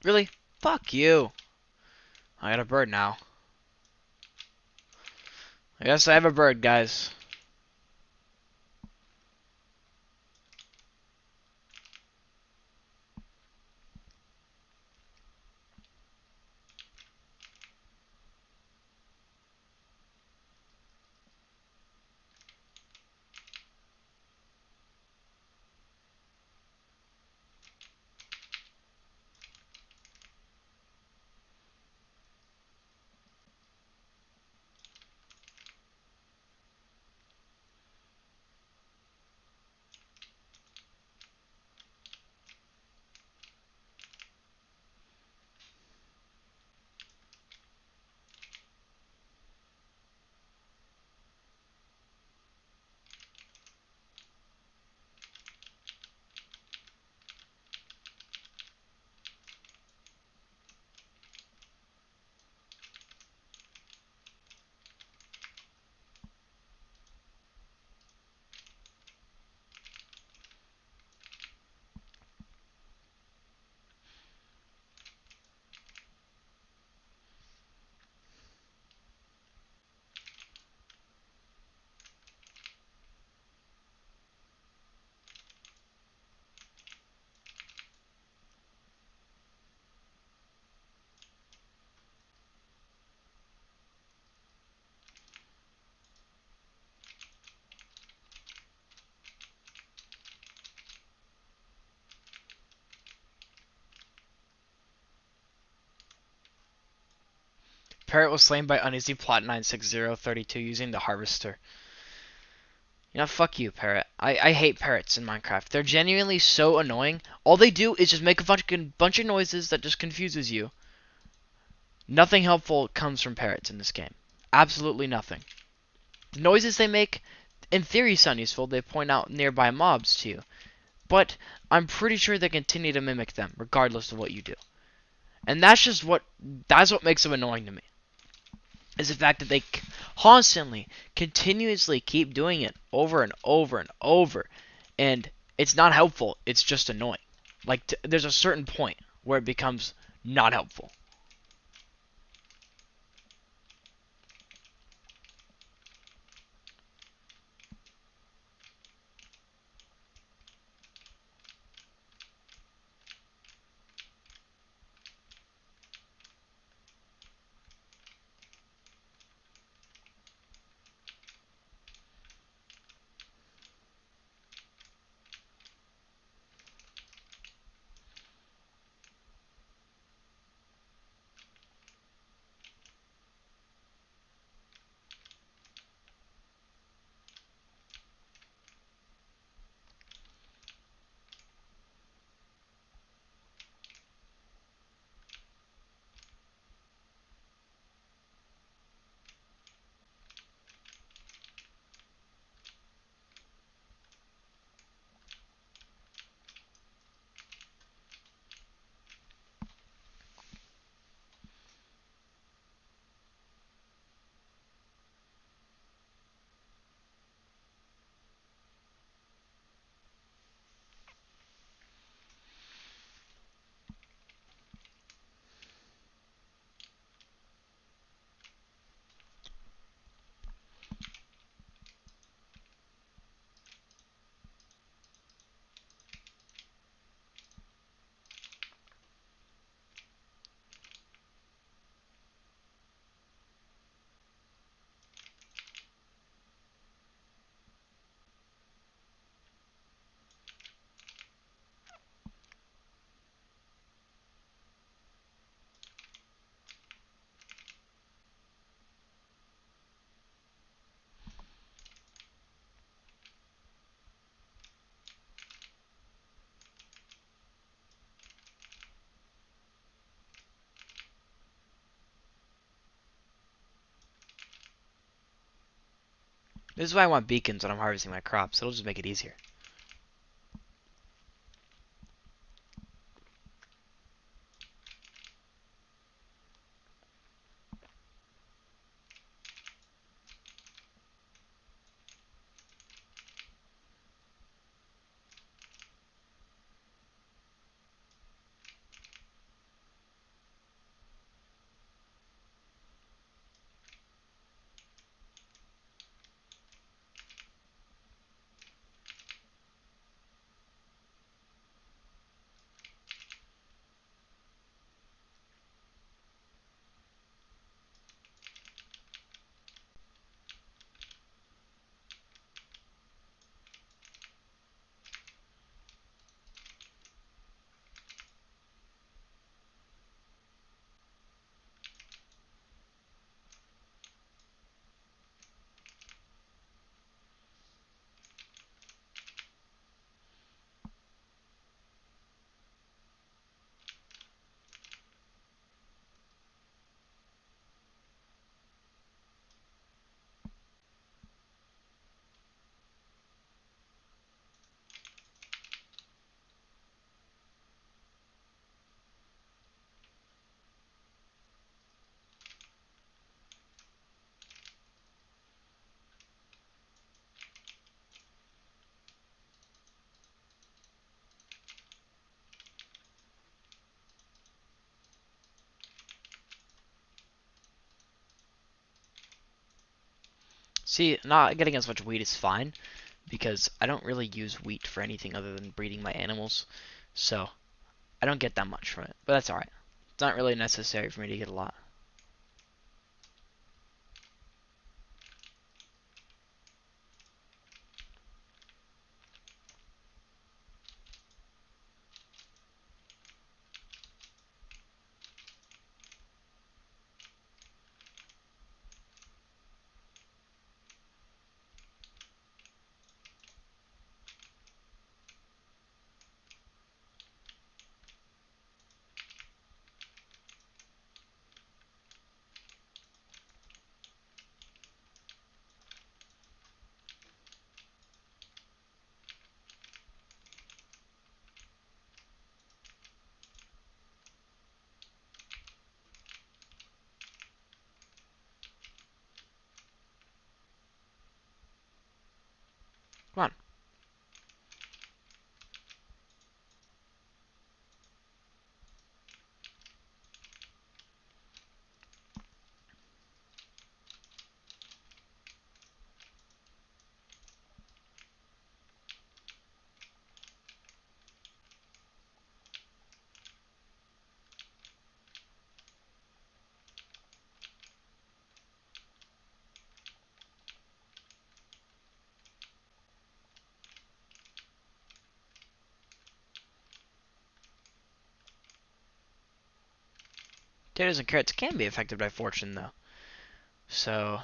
Really? Fuck you. I got a bird now. I guess I have a bird, guys. Parrot was slain by uneasy plot 96032 using the harvester. You know, fuck you, Parrot. I hate parrots in Minecraft. They're genuinely so annoying. All they do is just make a bunch of noises that just confuses you. Nothing helpful comes from parrots in this game. Absolutely nothing. The noises they make, in theory, sound useful. They point out nearby mobs to you. But I'm pretty sure they continue to mimic them, regardless of what you do. And that's what makes them annoying to me. Is the fact that they constantly, continuously keep doing it over and over and over. And it's not helpful, it's just annoying. Like, there's a certain point where it becomes not helpful. This is why I want beacons when I'm harvesting my crops. It'll just make it easier. See, not getting as much wheat is fine, because I don't really use wheat for anything other than breeding my animals, so I don't get that much from it, but that's alright. It's not really necessary for me to get a lot. Come on. Potatoes and carrots can be affected by fortune, though. So,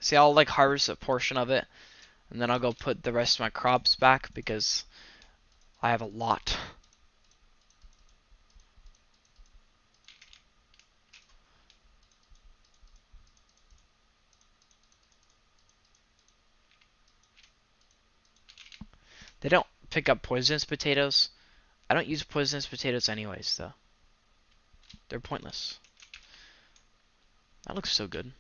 see, I'll like harvest a portion of it, and then I'll go put the rest of my crops back because I have a lot. They don't pick up poisonous potatoes. I don't use poisonous potatoes anyways, though. They're pointless. That looks so good.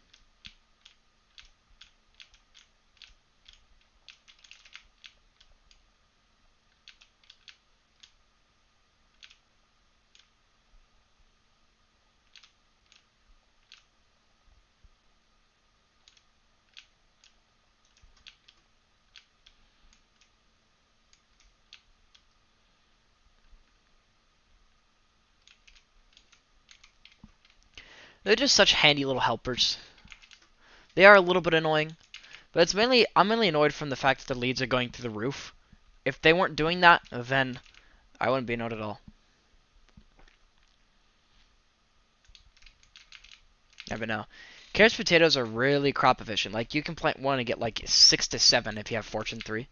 They're just such handy little helpers. They are a little bit annoying, but it's mainly I'm mainly annoyed from the fact that the leads are going through the roof. If they weren't doing that, then I wouldn't be annoyed at all. Never know. Carrots potatoes are really crop efficient. Like you can plant one and get like 6 to 7 if you have Fortune 3.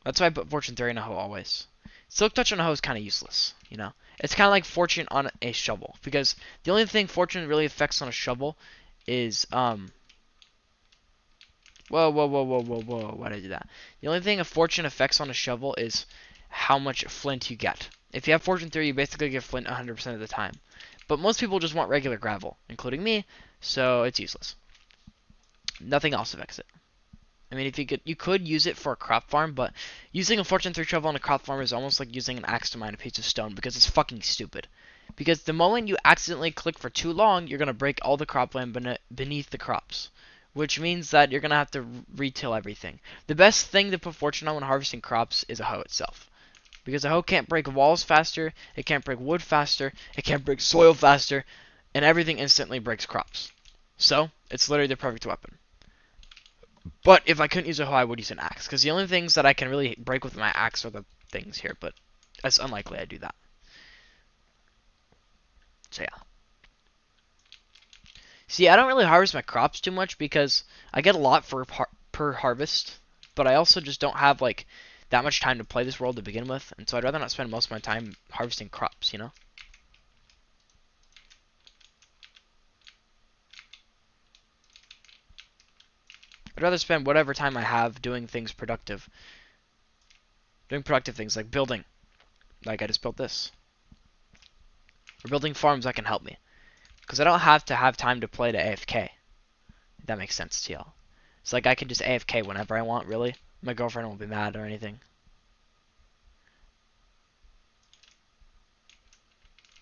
That's why I put Fortune 3 in a hoe always. Silk Touch on a hoe is kind of useless, you know. It's kind of like Fortune on a shovel because the only thing Fortune really affects on a shovel is Whoa, whoa, whoa, whoa, whoa, whoa. Why did I do that? The only thing a Fortune affects on a shovel is how much flint you get. If you have Fortune 3, you basically get flint 100% of the time. But most people just want regular gravel, including me, so it's useless. Nothing else affects it. I mean, if you could use it for a crop farm, but using a Fortune 3 shovel on a crop farm is almost like using an axe to mine a piece of stone because it's fucking stupid. Because the moment you accidentally click for too long, you're going to break all the cropland beneath the crops. Which means that you're going to have to retill everything. The best thing to put fortune on when harvesting crops is a hoe itself. Because a hoe can't break walls faster, it can't break wood faster, it can't break soil faster, and everything instantly breaks crops. So, it's literally the perfect weapon. But if I couldn't use a hoe, I would use an axe. Because the only things that I can really break with my axe are the things here, but it's unlikely I do that. So yeah. See, I don't really harvest my crops too much because I get a lot for per harvest, but I also just don't have like that much time to play this world to begin with, and so I'd rather not spend most of my time harvesting crops, you know? I'd rather spend whatever time I have doing things productive. Doing productive things like building. Like I just built this. Or building farms that can help me. Because I don't have to have time to play to AFK. If that makes sense to y'all. It's like I can just AFK whenever I want, really. My girlfriend won't be mad or anything.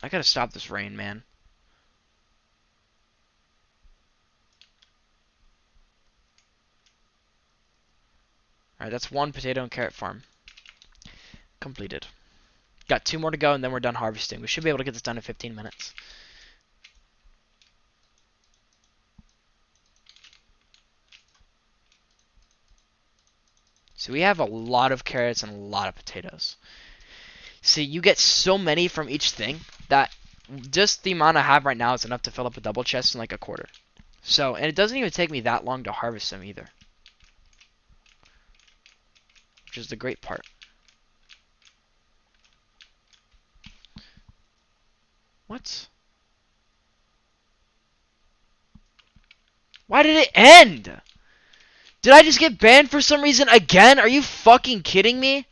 I gotta stop this rain, man. Alright, that's one potato and carrot farm. Completed. Got 2 more to go and then we're done harvesting. We should be able to get this done in 15 minutes. So we have a lot of carrots and a lot of potatoes. See, you get so many from each thing that just the amount I have right now is enough to fill up a double chest in like a quarter. So, and it doesn't even take me that long to harvest them either, which is the great part. What? Why did it end? Did I just get banned for some reason again? Are you fucking kidding me?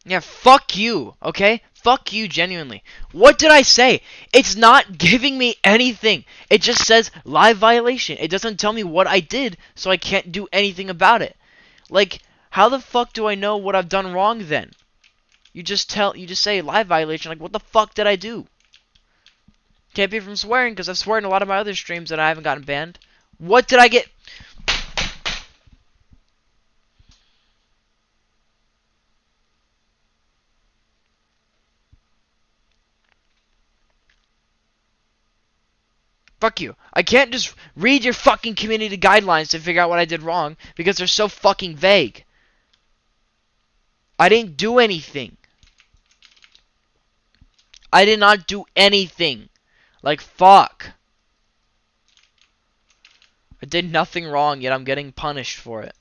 Yeah, fuck you, okay? Fuck you, genuinely. What did I say? It's not giving me anything. It just says live violation. It doesn't tell me what I did, so I can't do anything about it. Like, how the fuck do I know what I've done wrong then? You just say live violation, like what the fuck did I do? Can't be from swearing, because I've sworn in a lot of my other streams that I haven't gotten banned. What did I get? Fuck you. I can't just read your fucking community guidelines to figure out what I did wrong, because they're so fucking vague. I didn't do anything. I did not do anything. Like, fuck. I did nothing wrong, yet I'm getting punished for it.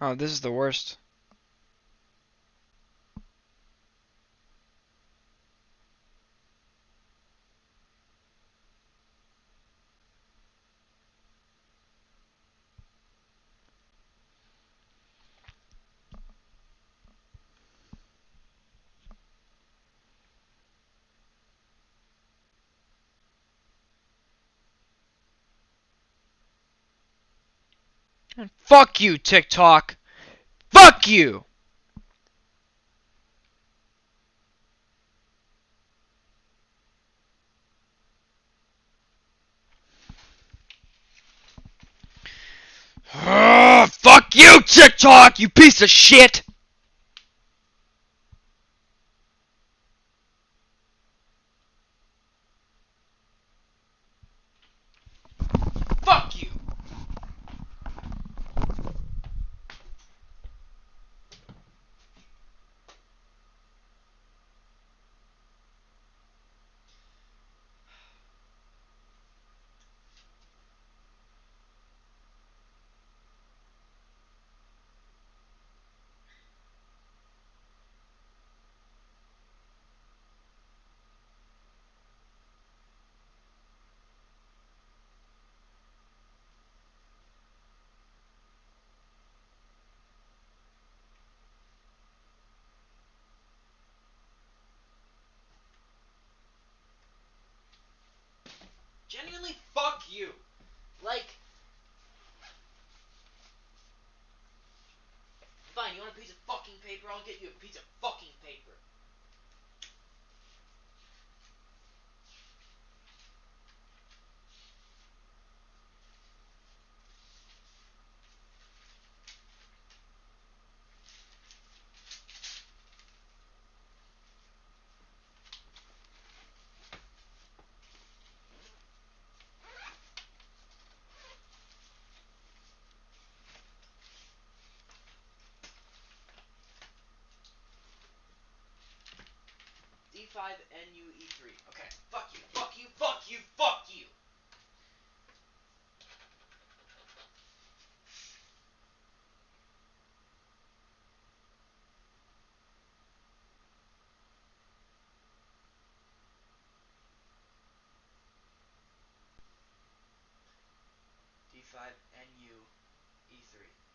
Oh, this is the worst. And fuck you, TikTok. Fuck you! Fuck you, TikTok, you piece of shit! genuinely fuck you. Like, fine, you want a piece of fucking paper? I'll get you a piece of fucking paper. D5NUE3. Okay, fuck you, fuck you, fuck you, fuck you! D5NUE3.